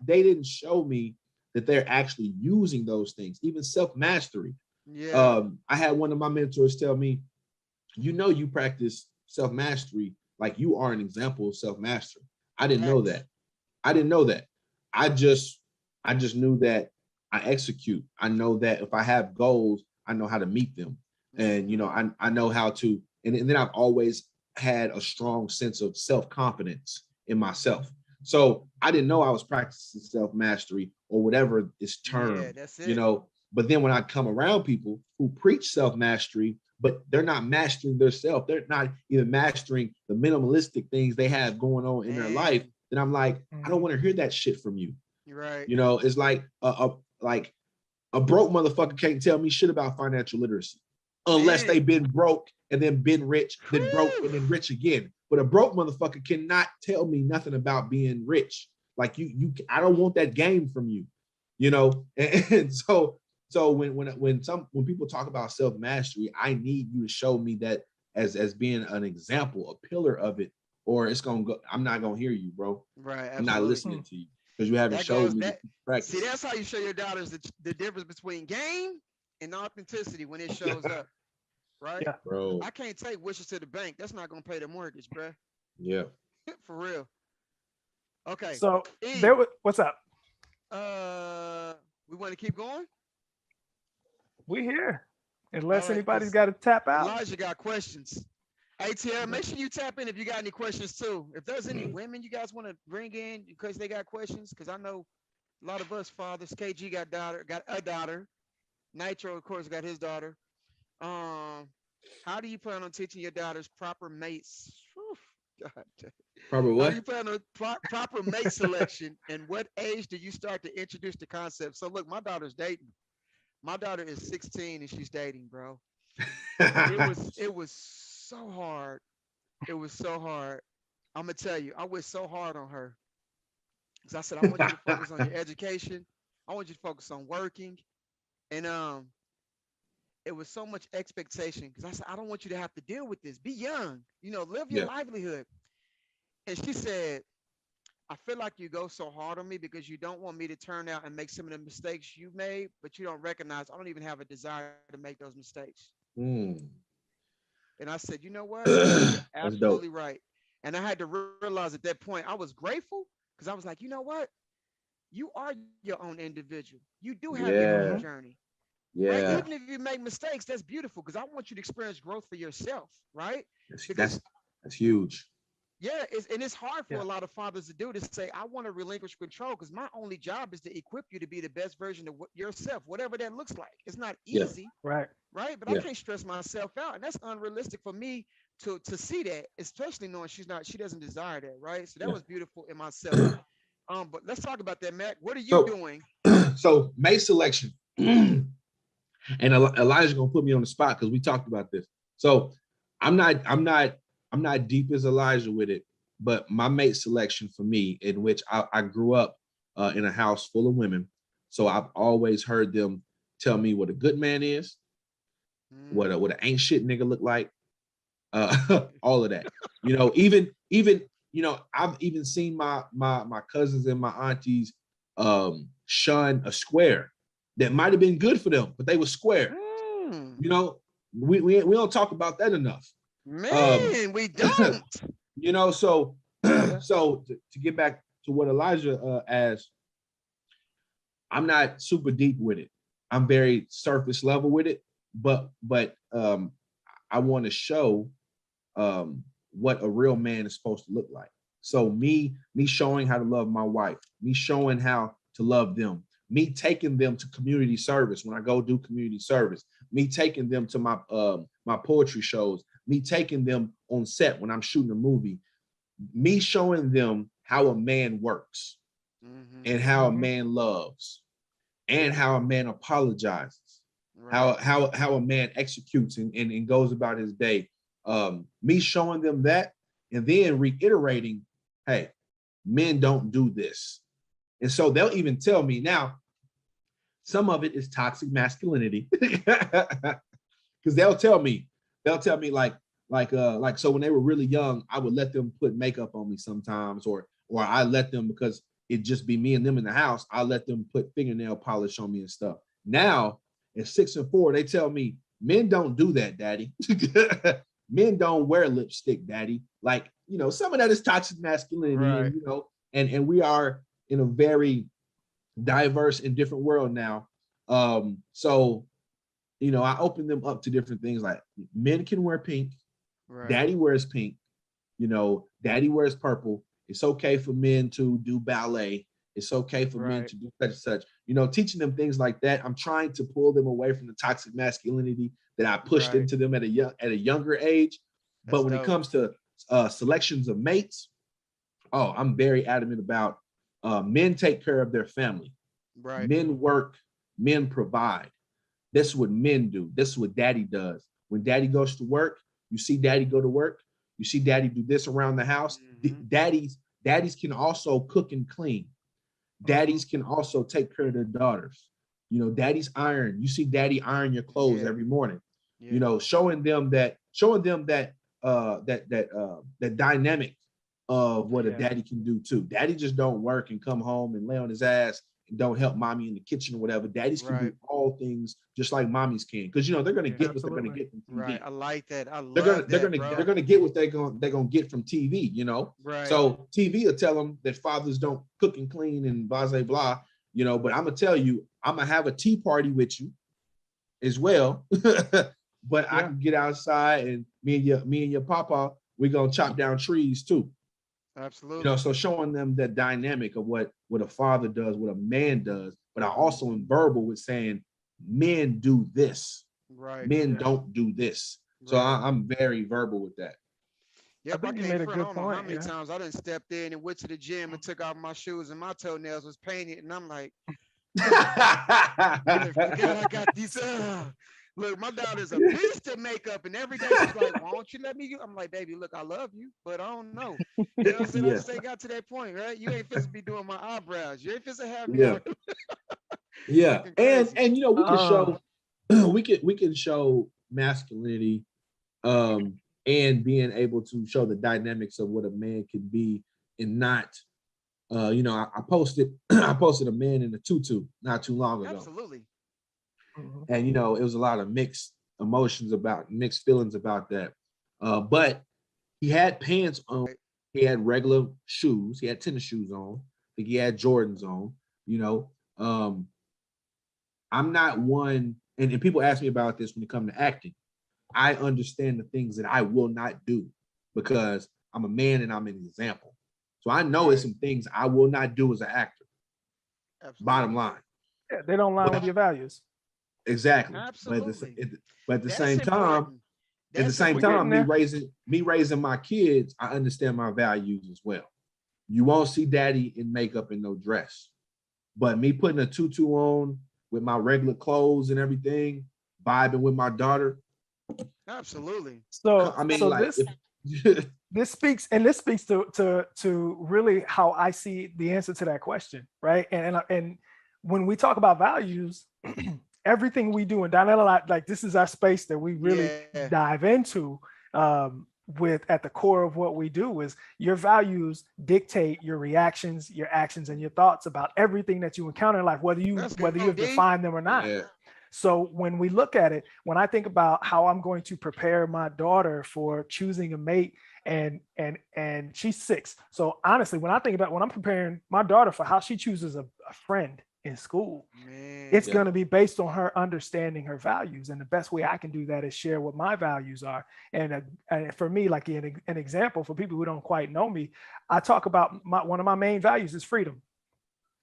they didn't show me that they're actually using those things, even self mastery. Yeah. I had one of my mentors tell me, you practice self mastery like you are an example of self mastery. I didn't know Facts. that. I didn't know that. I just I just knew that I execute. I know that if I have goals, I know how to meet them. And Mm-hmm. I know how to, and then I've always had a strong sense of self-confidence in myself. So I didn't know I was practicing self-mastery or whatever is Yeah, termed, that's you it. know. But then when I come around people who preach self-mastery, but they're not mastering their self, they're not even mastering the minimalistic things they have going on in their life, Man, then I'm like, I don't Mhm. want to hear that shit from you. you're right. It's like a broke motherfucker can't tell me shit about financial literacy unless Man. they've been broke and then been rich, then broke Whew. and then rich again. But a broke motherfucker cannot tell me nothing about being rich. Like I don't want that game from you, And so when people talk about self mastery, I need you to show me that as being an example, a pillar of it, or it's gonna go. I'm not gonna hear you, bro. Right, I'm not absolutely. Hmm. listening to you because you haven't That showed goes me the that see, practice. that's how you show your daughters the difference between game and authenticity when it shows up, right? Yeah. Bro. I can't take wishes to the bank. That's not gonna pay the mortgage, bruh. Yeah. For real. Okay. So E, what's up? uh we want to keep going? We here. All Unless right, anybody's because got to tap out. Elijah got questions. ATL, make sure you tap in if you got any questions too. If there's any women you guys want to bring in because they got questions, because I know a lot of us fathers. KG got a daughter. Nitro, of course, got his daughter. Um, how do you plan on teaching your daughters proper mates? Whew, God, Probably how do what? you plan on proper mate selection? And what age do you start to introduce the concept? So look, my daughter's dating. My daughter is 16 and she's dating, bro. It was so hard. It was so hard. I'm gonna tell you, I was so hard on her because I said I want you to focus on your education. I want you to focus on working, and it was so much expectation because I said I don't want you to have to deal with this. Be young, live your Yeah. livelihood. And she said, I feel like you go so hard on me because you don't want me to turn out and make some of the mistakes you made, but you don't recognize I don't even have a desire to make those mistakes. Mm. And I said, you know what? You're That's dope. absolutely right. And I had to realize at that point, I was grateful because I was like, you know what? You are your own individual. You do have your own Yeah. Hmm. journey, right? Even Yeah. Yeah. if you make mistakes, that's beautiful because I want you to experience growth for yourself, right? That's Because that's that's huge. yeah, it's hard for Yeah. a lot of fathers to do to say, I want to relinquish control because my only job is to equip you to be the best version of yourself, whatever that looks like. It's not Yeah. easy, Right. right? But I Yeah. can't stress myself out, and that's unrealistic for me to see that, especially knowing she doesn't desire that, right? So that Yeah. was beautiful in myself. But let's talk about that, Mac. What are you So doing? so mate selection. And Elijah's gonna put me on the spot because we talked about this. So I'm not I'm not I'm not deep as Elijah with it, but my mate selection for me, in which I grew up in a house full of women, so I've always heard them tell me what a good man is, Mm. what an ain't shit nigga look like, all of that. Even I've even seen my cousins and my aunties shun a square that might have been good for them, but they were square. Mm. You know, we don't talk about that enough. Um, Man, we don't. so Yeah. so to get back to what Elijah asked, I'm not super deep with it. I'm very surface level with it, but I want to show what a real man is supposed to look like. So me showing how to love my wife, me showing how to love them, me taking them to community service when I go do community service, me taking them to my poetry shows, me taking them on set when I'm shooting a movie. me showing them how a man works Mm-hmm. and how a Mhm. man loves and how a man apologizes, Right. how a man executes and goes about his day. Me showing them that and then reiterating, hey, men don't do this. And so they'll even tell me now, some of it is toxic masculinity. Because they'll tell me like so when they were really young, I would let them put makeup on me sometimes, or I let them, because it just be me and them in the house, I let them put fingernail polish on me and stuff. Now at 6 and 4, they tell me men don't do that, daddy. Men don't wear lipstick, daddy. Like, some of that is toxic masculinity, Right. and and we are in a very diverse and different world now. So I open them up to different things, like men can wear pink, Right. daddy wears pink, daddy wears purple. It's okay for men to do ballet. It's okay for men Right. to do such and such. Teaching them things like that. I'm trying to pull them away from the toxic masculinity that I pushed Right. into them at a younger age. That's But when it dope. comes to selections of mates, oh, I'm very adamant about men take care of their family. Right. Men work, men provide. This is what men do. This is what daddy does. When daddy goes to work, you see daddy go to work. You see daddy do this around the house. Mm-hmm. Daddies can also cook and clean. Daddies can also take care of their daughters. Daddies iron. You see daddy iron your clothes Yeah. every morning. Yeah. Showing them that dynamic of what a Yeah. daddy can do too. Daddy just don't work and come home and lay on his ass and don't help mommy in the kitchen or whatever. Daddies can Right. do all things just like mommies can, because they're gonna Yeah. get what they're gonna Absolutely. get from Right. TV. I like that. I They're gonna love they're that, gonna they're bro. gonna get what they're gonna get from TV. Right. So TV will tell them that fathers don't cook and clean and blah blah blah. But I'm gonna tell you, I'm gonna have a tea party with you as well. But I Yeah. can get outside, and me and your papa, we're gonna chop down trees too. Absolutely. So showing them that dynamic of what a father does, what a man does, but I also am Mhm. verbal with saying men do this, Right. men Yeah. don't do this. So Right. I'm very verbal with that. I Yep, I think you can't made a front. I good don't know how point. many Yeah. times I done stepped in and went to the gym and took off my shoes and my toenails was painted, and I'm like, you forgot I got these. Look, my daughter's a beast at makeup, and every day she's like, "Why don't you let me?" I'm like, "Baby, look, I love you, but I don't know." You know what I'm saying? I Yeah, just ain't got to that point, right? You ain't supposed to be doing my eyebrows. You ain't supposed to have me yeah, out yeah. looking And crazy. and we can Uh, show we can show masculinity, and being able to show the dynamics of what a man can be, and not I posted I posted a man in a tutu not too long ago, Absolutely. mhm. and it was a lot of mixed feelings about that. But he had pants on, Right. he had regular shoes, he had tennis shoes on, I think he had Jordans on. you know um I'm not one, and people ask me about this when it comes to acting. I understand the things that I will not do, because I'm a man and I'm an example. So I know it's Right. some things I will not do as an actor. Bottom Absolutely. line. Yeah, they don't line with But your values. exactly. Absolutely. But at the That's same time, important. at the That's same We're getting time, important. me there. raising my kids, I understand my values as well. You won't see daddy in makeup and no dress. But me putting a tutu on with my regular clothes and everything, vibing with my daughter. Absolutely. So I mean, so like, this if this speaks to really how I see the answer to that question, right? And when we talk about values, everything we do, and Donella, like this is our space that we really Yeah. dive into. With at the core of what we do is your values dictate your reactions, your actions, and your thoughts about everything that you encounter in life, Let's whether you go, have D. defined them or not. yeah, So when we look at it, when I think about how I'm going to prepare my daughter for choosing a mate, and she's 6. So honestly, when I'm preparing my daughter for how she chooses a friend in school, it's Man. yeah, going to be based on her understanding her values. And the best way I can do that is share what my values are. And for me, like an example for people who don't quite know me, I talk about one of my main values is freedom.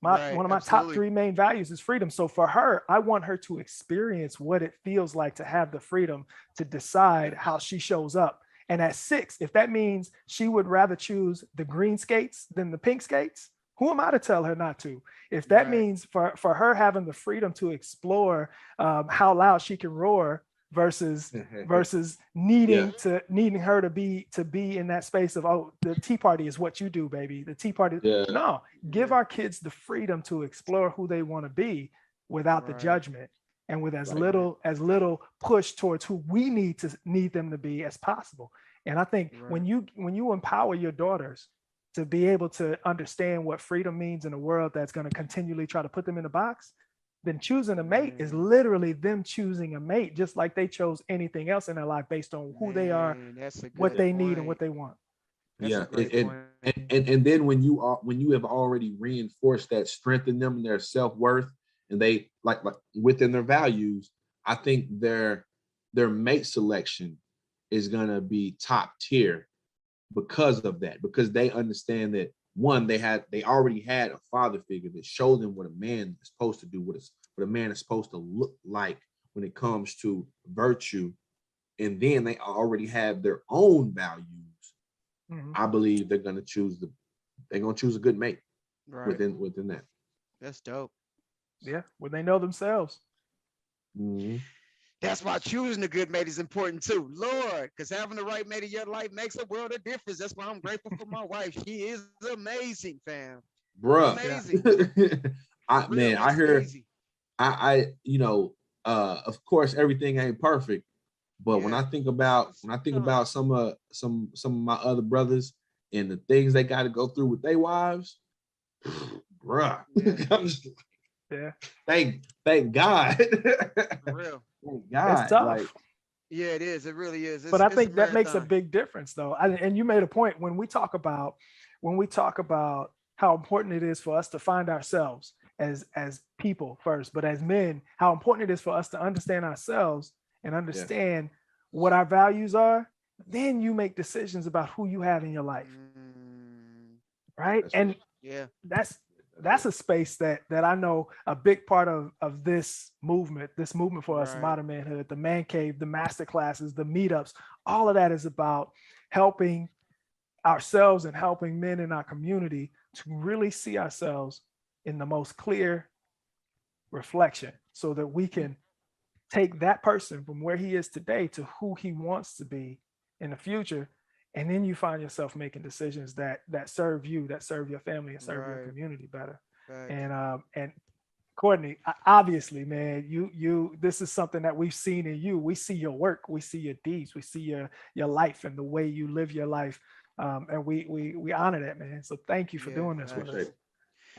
Right. One of my top Absolutely. 3 main values is freedom. So for her, I want her to experience what it feels like to have the freedom to decide how she shows up And at 6, if that means she would rather choose the green skates than the pink skates, who am I to tell her not to? If that Right. means for her having the freedom to explore how loud she can roar versus Yeah. needing her to be in that space of, oh, the tea party is what you do, baby. The tea party. Yeah. No, give Yeah. our kids the freedom to explore who they want to be without the Right. judgment and with as Right. Right. little push towards who we need them to be as possible. And I think Right. when you empower your daughters to be able to understand what freedom means in a world that's going to continually try to put them in a box, then choosing a mate is Man. literally them choosing a mate, just like they chose anything else in their life based on who they are, Man, that's a what good they need, and what point. they want. That's a Yeah. great point. And then when you have already reinforced that strength in them and their self-worth, and they like within their values, I think their mate selection is gonna be top tier because of that, because they understand that one, they already had a father figure that showed them what a man is supposed to do, what a man is supposed to look like when it comes to virtue, and then they already have their own values. Mhm. I believe they're gonna choose a good mate Right. within that. That's dope. Yeah, when they know themselves. Mhm. That's why choosing a good mate is important too. Lord, because having the right mate in your life makes a world of difference. That's why I'm grateful for my wife. She is amazing, fam. Bruh. Yeah, Amazing. For I real, man, I makes it hear easy. I of course everything ain't perfect, but when Yeah. I think about No. some of my other brothers and the things they got to go through with their wives, bruh. Yeah. I'm just- yeah, thank God. For real. Thank it's God. Like, tough. Yeah, it is. It really is. But It's I it's a think that makes a marathon. big difference, though. And you made a point when we talk about how important it is for us to find ourselves as people first, but as men, how important it is for us to understand ourselves and yeah, understand what our values are. Then you make decisions about who you have in your life, Mm, right? that's for And sure. yeah. that's That's that's it. a space that I know a big part of this movement for us, Right. modern manhood, the man cave, the master classes, the meetups, all of that is about helping ourselves and helping men in our community to really see ourselves in the most clear reflection so that we can take that person from where he is today to who he wants to be in the future. And then you find yourself making decisions that serve you, that serve your family, and serve your Right. community better. Facts. And Courtney, obviously, man, you this is something that we've seen in you. We see your work, we see your deeds, we see your life and the way you live your life. And we honor that, man. So thank you for Yeah. doing this with Appreciate us. Facts.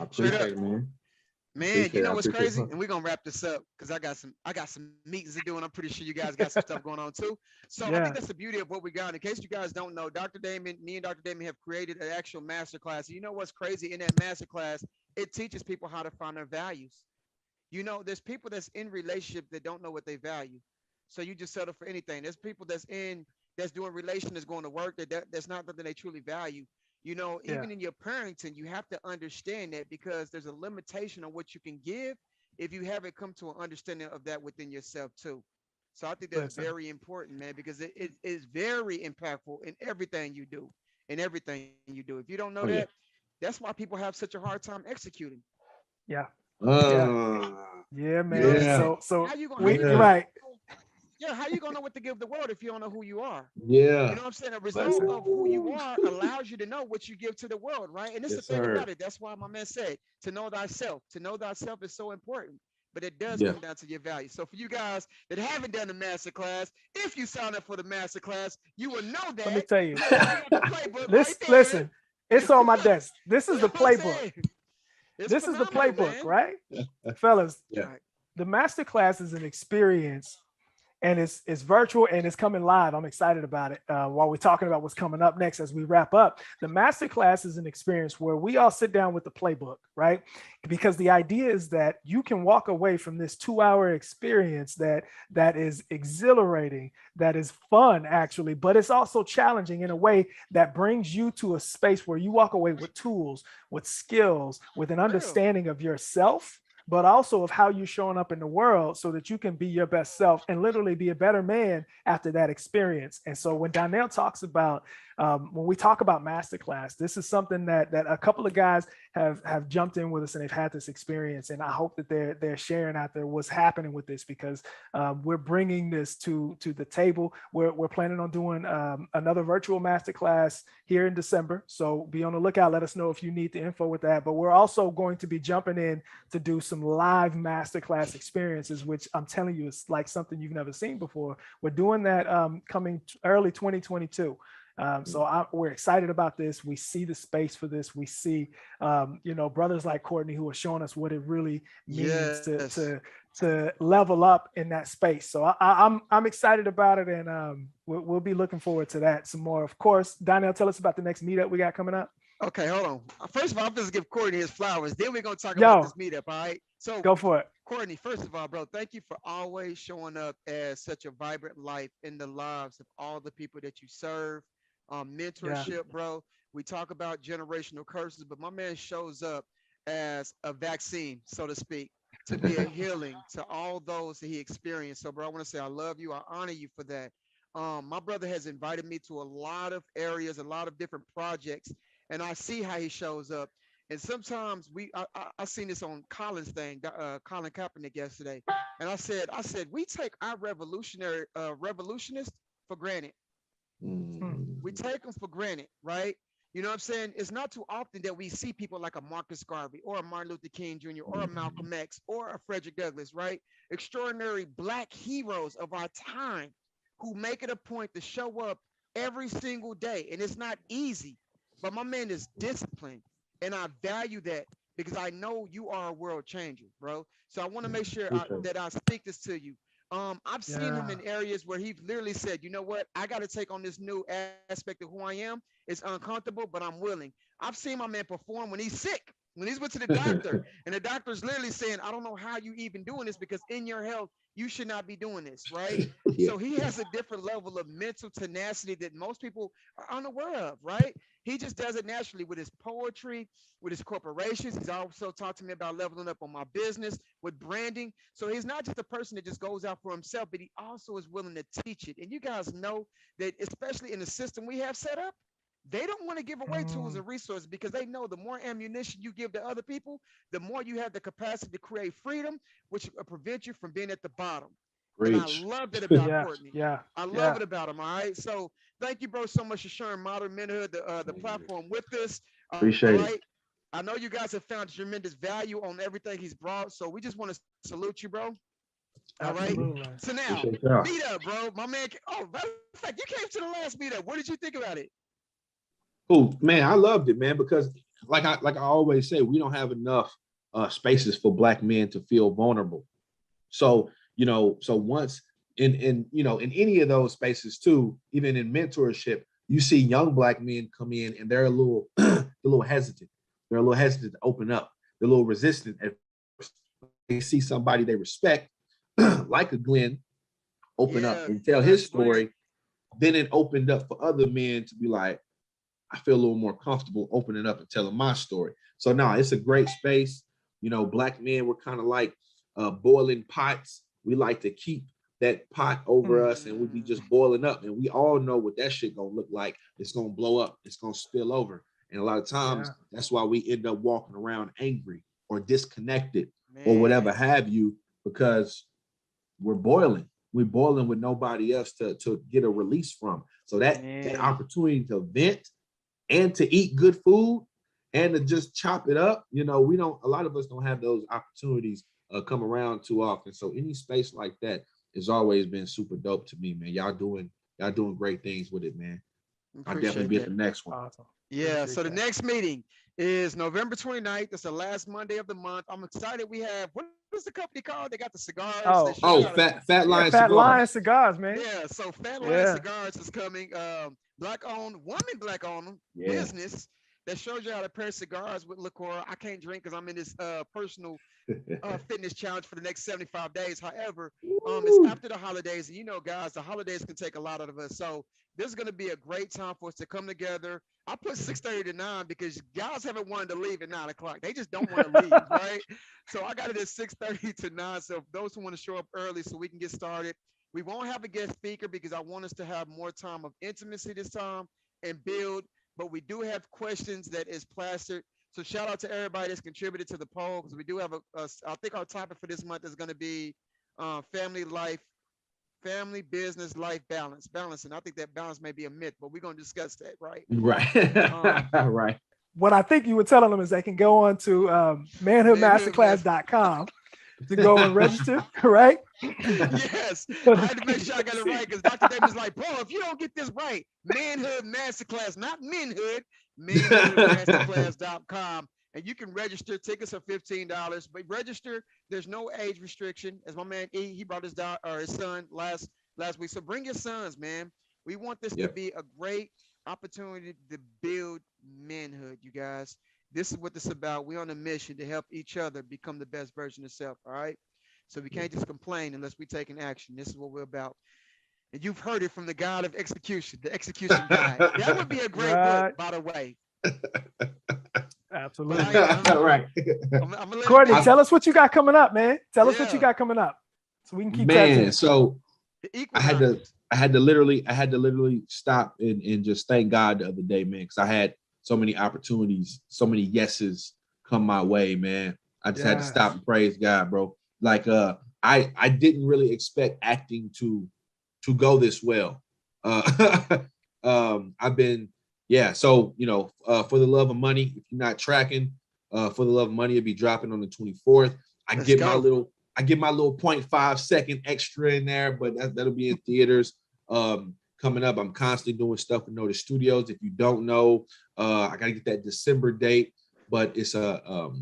it. I Straight up. appreciate it, man. Man, you I know what's appreciate crazy? it. And we're gonna wrap this up because I got some meetings to do, and I'm pretty sure you guys got some stuff going on too. So I think Yeah, that's the beauty of what we got. In case you guys don't know, Dr. Damon, me and Dr. Damon have created an actual master class. You know what's crazy? In that master class, it teaches people how to find their values. There's people that's in relationship that don't know what they value. So you just settle for anything. There's people that's doing relation, that's going to work, that's not something they truly value. yeah, Even in your parenting, you have to understand that because there's a limitation on what you can give if you haven't come to an understanding of that within yourself too. So I think that's listen, very important, man, because it is very impactful in everything you do. In everything you do. If you don't know Oh that, yeah. that's why people have such a hard time executing. yeah, yeah, Uh, yeah, You know what I'm man. yeah, saying? So How we you you're gonna yeah, right. know? Yeah, how you gonna know what to give the world if you don't know who you are? You yeah. know what I'm saying? A result Listen, of who you Woo. are allows you to know what you give to the world, right? And it's the Yes, thing about sir. it. That's why my man said to know thyself. To know thyself is so important. But it does Yeah. come down to your values. So for you guys that haven't done the master class, if you sign up for the master class, you will know let me that. tell you. Look, we got the playbook right This there. listen, it's on my desk. This You is know the what I'm playbook. saying? It's This is the phenomenal, playbook, man. right? Fellas, Yeah. Right. the master class is an experience and it's virtual and it's coming live. I'm excited about it. While we're talking about what's coming up next as we wrap up, the masterclass is an experience where we all sit down with the playbook, right? Because the idea is that you can walk away from this 2 hour experience that is exhilarating, that is fun actually, but it's also challenging in a way that brings you to a space where you walk away with tools, with skills, with an Real. understanding of yourself, but also of how you're showing up in the world so that you can be your best self and literally be a better man after that experience. And so when Donnell talks about, when we talk about masterclass, this is something that a couple of guys have jumped in with us and they've had this experience. And I hope that they're sharing out there what's happening with this, because we're bringing this to the table. We're planning on doing another virtual masterclass here in December. So be on the lookout. Let us know if you need the info with that. But we're also going to be jumping in to do some live masterclass experiences, which I'm telling you, is like something you've never seen before. We're doing that coming early 2022. We're excited about this. We see the space for this. We see, brothers like Cordney who are showing us what it really means to level up in that space. So I'm excited about it, and we'll be looking forward to that some more. Of course, Donnell, tell us about the next meetup we got coming up. Okay, hold on. First of all, I'm just give Cordney his flowers. Then we're gonna talk about this meetup. All right. So go for it. Cordney, first of all, bro, thank you for always showing up as such a vibrant life in the lives of all the people that you serve. Mentorship, bro. We talk about generational curses, but my man shows up as a vaccine, so to speak, to be a healing to all those that he experienced. So, bro, I want to say I love you. I honor you for that. My brother has invited me to a lot of areas, a lot of different projects, and I see how he shows up. And sometimes I seen this on Colin's thing, Colin Kaepernick yesterday, and I said we take our revolutionists for granted. We take them for granted, right? You know what I'm saying? It's not too often that we see people like a Marcus Garvey or a Martin Luther King Jr. or a Malcolm X or a Frederick Douglass, right? Extraordinary Black heroes of our time who make it a point to show up every single day. And it's not easy, but my man is disciplined. And I value that because I know you are a world changer, bro. So I want to make sure that I speak this to you. I've seen him in areas where he literally said, you know what, I got to take on this new aspect of who I am. It's uncomfortable, but I'm willing. I've seen my man perform when he's sick, when he's went to the doctor, and the doctor's literally saying, I don't know how you even doing this, because in your health, you should not be doing this, right? So he has a different level of mental tenacity that most people are unaware of, right? He just does it naturally with his poetry, with his corporations. He's also talked to me about leveling up on my business with branding. So he's not just a person that just goes out for himself, but he also is willing to teach it. And you guys know that, especially in the system we have set up, they don't want to give away tools and resources, because they know the more ammunition you give to other people, the more you have the capacity to create freedom, which will prevent you from being at the bottom. And I love it about Cordney. I love it about him. All right. So thank you, bro, so much for sharing Modern Manhood, the platform with us. Appreciate it. I know you guys have found tremendous value on everything he's brought. So we just want to salute you, bro. All right. So now, meetup, bro. My man. Oh, matter of fact, you came to the last meetup. What did you think about it? Oh man, I loved it, man, because like I always say, we don't have enough spaces for Black men to feel vulnerable. So once in any of those spaces too, even in mentorship, you see young Black men come in and they're a little hesitant. They're a little hesitant to open up. They're a little resistant at first. They see somebody they respect, like a Glenn, open up and tell his story. Then it opened up for other men to be like, I feel a little more comfortable opening up and telling my story. So now it's a great space. Black men, we're kind of like boiling pots. We like to keep that pot over us, and we be just boiling up. And we all know what that shit gonna look like. It's gonna blow up. It's gonna spill over. And a lot of times, that's why we end up walking around angry or disconnected or whatever have you, because we're boiling. We're boiling with nobody else to get a release from. So that opportunity to vent and to eat good food and to just chop it up, a lot of us don't have those opportunities come around too often. So any space like that has always been super dope to me, man. Y'all doing great things with it, man. I'll definitely be at the next one. Awesome. Yeah, so the next meeting is November 29th. It's the last Monday of the month. I'm excited. We have, what is the company called? They got the cigars. Fat Lion Cigars. Fat Lion Cigars, man. Yeah, so Fat Lion Cigars is coming. Black-owned business that shows you how to pair cigars with liqueur. I can't drink because I'm in this personal fitness challenge for the next 75 days. However, it's Woo. after the holidays, and you know, guys, the holidays can take a lot out of us. So this is going to be a great time for us to come together. I put 6:30 to 9 because guys haven't wanted to leave at 9 o'clock. They just don't want to leave, right? So I got it at 6:30 to 9. So those who want to show up early so we can get started. We won't have a guest speaker because I want us to have more time of intimacy this time and build. But we do have questions that is plastered. So shout out to everybody that's contributed to the poll because we do have I think our topic for this month is going to be family life, family business life balance. And I think that balance may be a myth, but we're going to discuss that, right? Right. Right. What I think you were telling them is they can go on to manhoodmasterclass.com to go and register, right? Yes, I had to make sure I got it right because Dr. Davis is like, bro, if you don't get this right, manhood masterclass, not menhood, manhoodmasterclass.com. And you can register. Tickets are $15, but register. There's no age restriction. As my man E, he brought his daughter or his son last week. So bring your sons, man. We want this to be a great opportunity to build manhood, you guys. This is what this is about. We're on a mission to help each other become the best version of self. All right. So we can't just complain unless we take an action. This is what we're about. And you've heard it from the God of execution, the execution guide. That would be a great book, by the way. Absolutely. Right. I'm Cordney, tell us what you got coming up, man. Tell us what you got coming up, so we can keep man. So I had to literally stop and just thank God the other day, man, because I had so many opportunities, so many yeses come my way, man. I just had to stop and praise God, bro. Like I didn't really expect acting to go this well. I've been so For the Love of Money, if you're not tracking, For the Love of Money, it'll be dropping on the 24th. I get my little 0.5 second extra in there, but that'll be in theaters coming up. I'm constantly doing stuff with Notice Studios. If you don't know, I gotta get that December date, but it's a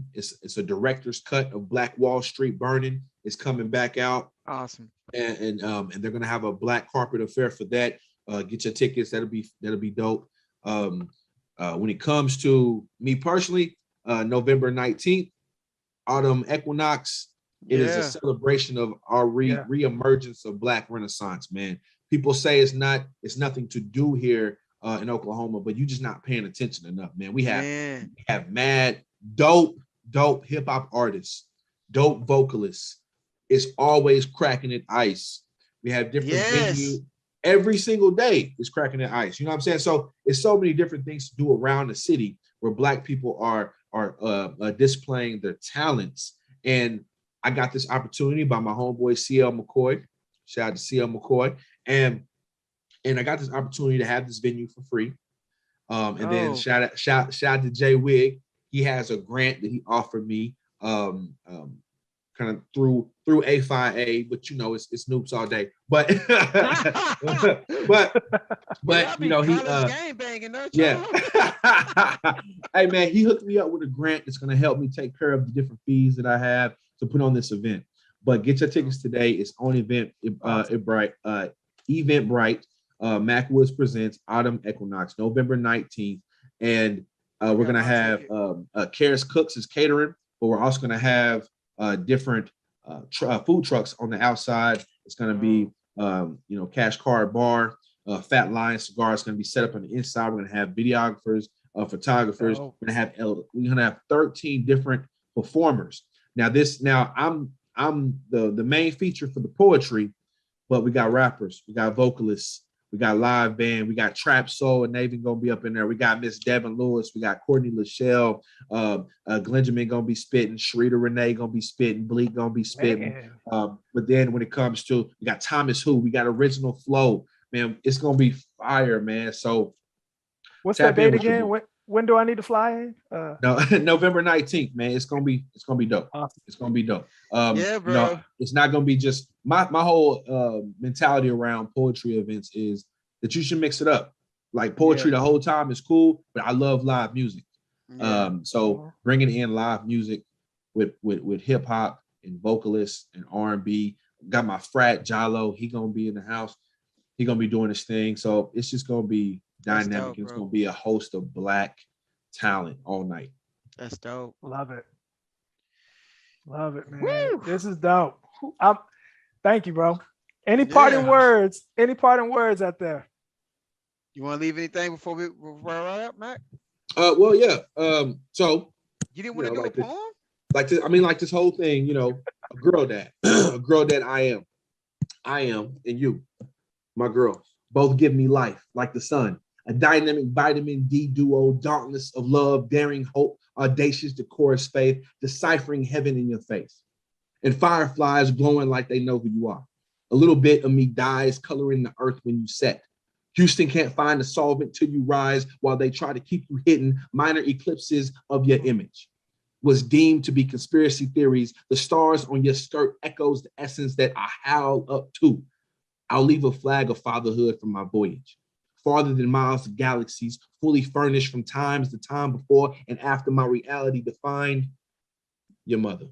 director's cut of Black Wall Street Burning. It's coming back out. Awesome. And they're gonna have a black carpet affair for that. Get your tickets. That'll be dope. When it comes to me personally, November 19th, autumn equinox. It is a celebration of our reemergence of Black Renaissance, man. People say it's nothing to do here in Oklahoma, but you're just not paying attention enough, man. We have mad dope hip hop artists, dope vocalists. It's always cracking at ice. We have different venues. Every single day is cracking at ice. You know what I'm saying? So it's so many different things to do around the city where Black people are displaying their talents. And I got this opportunity by my homeboy CL McCoy. Shout out to CL McCoy. And I got this opportunity to have this venue for free. Then shout out to Jay Wig. He has a grant that he offered me kind of through A5A, but it's Noops all day. But he game banging, Hey man, he hooked me up with a grant that's going to help me take care of the different fees that I have to put on this event. But get your tickets today. It's on Eventbrite. Mac Woods presents Autumn Equinox, November 19th, and we're gonna have Karis Cooks is catering, but we're also gonna have different food trucks on the outside. It's gonna be Cash Card Bar, Fat Lion Cigar. It's gonna be set up on the inside. We're gonna have videographers, photographers. We're gonna have 13 different performers. Now I'm the main feature for the poetry, but we got rappers, we got vocalists, we got live band, we got Trap Soul and Navy gonna be up in there. We got Miss Devin Lewis, we got Cordney Lachelle, Glenjamin gonna be spitting, Sharita Renee gonna be spitting, Bleak gonna be spitting. But then when it comes to, we got Thomas Who, we got Original Flow, man, it's gonna be fire, man. So what's that date again? When do I need to fly in? No, November 19th, man. It's gonna be dope. Awesome. It's gonna be dope. Bro. It's not gonna be just my whole mentality around poetry events is that you should mix it up. Like poetry the whole time is cool, but I love live music. So bringing in live music with hip hop and vocalists and R&B. Got my frat Jalo. He gonna be in the house. He gonna be doing his thing. So it's just gonna be dynamic. Dope, it's gonna be a host of Black talent all night. That's dope. Love it. Love it, man. Woo! This is dope. Thank you, bro. Any parting Yeah. words? Any parting words out there? You want to leave anything before we wrap up, Mac? Well, yeah. So You didn't you want know, to do like a poem? like this, I mean, like this whole thing, you know, a girl dad, a girl dad I am, and you, my girls, both give me life like the sun, a dynamic vitamin D duo, dauntless of love, daring hope, audacious, decorous faith, deciphering heaven in your face, and fireflies glowing like they know who you are. A little bit of me dies, coloring the earth when you set. Houston can't find a solvent till you rise, while they try to keep you hidden. Minor eclipses of your image was deemed to be conspiracy theories. The stars on your skirt echoes the essence that I howl up to. I'll leave a flag of fatherhood from my voyage, farther than miles of galaxies, fully furnished from times the time before and after my reality defined. Your mother,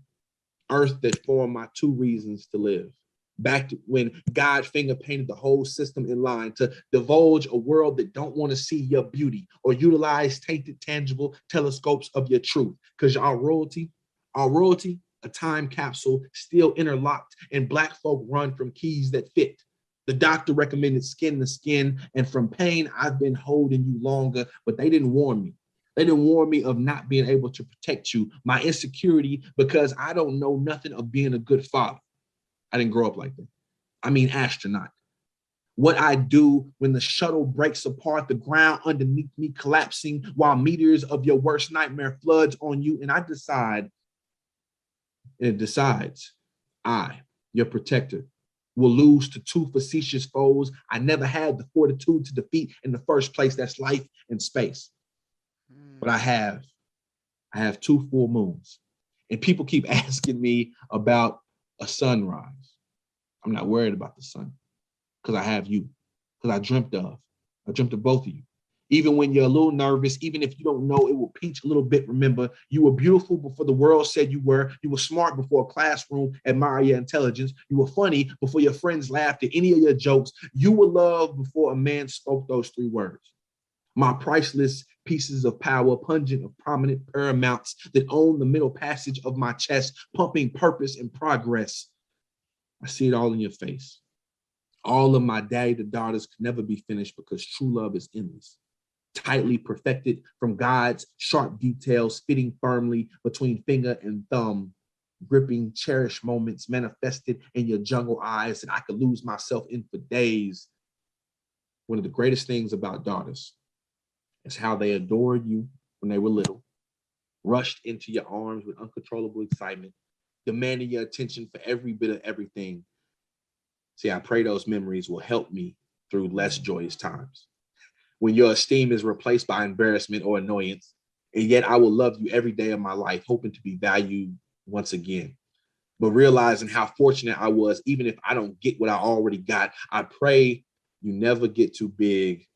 earth that formed my two reasons to live. Back to when God finger painted the whole system in line to divulge a world that don't want to see your beauty or utilize tainted, tangible telescopes of your truth. Because our royalty, a time capsule still interlocked, and black folk run from keys that fit. The doctor recommended skin to skin, and from pain, I've been holding you longer, but they didn't warn me. They didn't warn me of not being able to protect you, my insecurity, because I don't know nothing of being a good father. I didn't grow up like that. I mean, astronaut. What I do when the shuttle breaks apart, the ground underneath me collapsing, while meteors of your worst nightmare floods on you, and it decides, I, your protector, will lose to two facetious foes I never had the fortitude to defeat in the first place. That's life and space. But I have two full moons, and people keep asking me about a sunrise. I'm not worried about the sun because I have you, because I dreamt of both of you. Even when you're a little nervous, even if you don't know, it will pinch a little bit. Remember, you were beautiful before the world said you were. You were smart before a classroom admired your intelligence. You were funny before your friends laughed at any of your jokes. You were loved before a man spoke those three words. My priceless pieces of power, pungent of prominent paramounts that own the middle passage of my chest, pumping purpose and progress. I see it all in your face. All of my daddy to daughters could never be finished because true love is endless. Tightly perfected from God's sharp details, fitting firmly between finger and thumb, gripping cherished moments manifested in your jungle eyes that I could lose myself in for days. One of the greatest things about daughters is how they adored you when they were little, rushed into your arms with uncontrollable excitement, demanding your attention for every bit of everything. See, I pray those memories will help me through less joyous times. When your esteem is replaced by embarrassment or annoyance, and yet I will love you every day of my life, hoping to be valued once again. But realizing how fortunate I was, even if I don't get what I already got, I pray you never get too big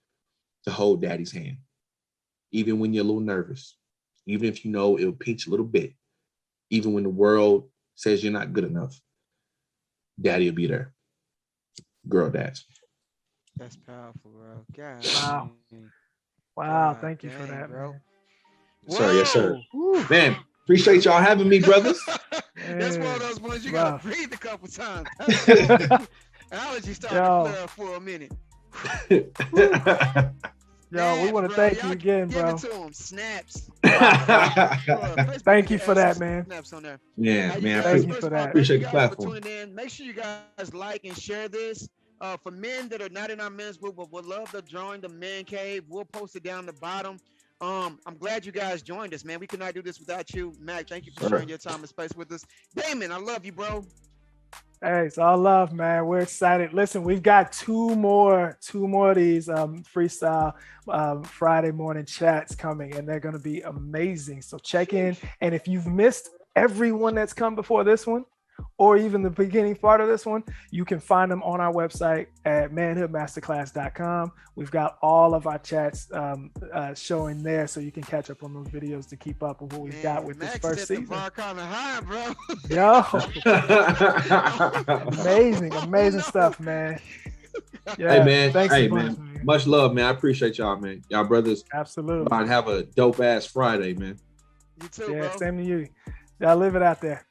to hold daddy's hand. Even when you're a little nervous, even if you know it'll pinch a little bit, even when the world says you're not good enough, daddy will be there. Girl dads. That's powerful, bro. God. Wow. dang. Wow. God Thank you for dang, that, bro. man. Sir, yes, sir. Woo. Man, appreciate y'all having me, brothers. That's one of those ones you Rough. gotta breathe a couple times. Allergy started Yo. to flare up for a minute. Yo, we want to thank you again, Give bro. it to him. Snaps. Thank you for that, man. Snaps on there. Yeah, Hey, man. Thank you first for of all, that. thank you Appreciate the guys platform. for tuning in. Make sure you guys like and share this. For men that are not in our men's group but would love to join the men cave, we'll post it down the bottom. I'm glad you guys joined us, man. We could not do this without you. Mac, thank you for sharing your time and space with us. Damon, I love you, bro. Hey, it's all love, man. We're excited. Listen, we've got two more of these freestyle Friday morning chats coming, and they're going to be amazing. So check in. And if you've missed everyone that's come before this one, or even the beginning part of this one, you can find them on our website at manhoodmasterclass.com. We've got all of our chats showing there, so you can catch up on those videos to keep up with what we've got with Max this first set the season. bar kind of high, bro. Yo, amazing stuff, man. Yeah, Hey man, thanks hey a bunch, man, much love, man. I appreciate y'all, man. Y'all brothers. Absolutely. God, have a dope ass Friday, man. You too, Yeah, bro. same to you. Y'all live it out there.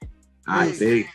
All right, Peace. big.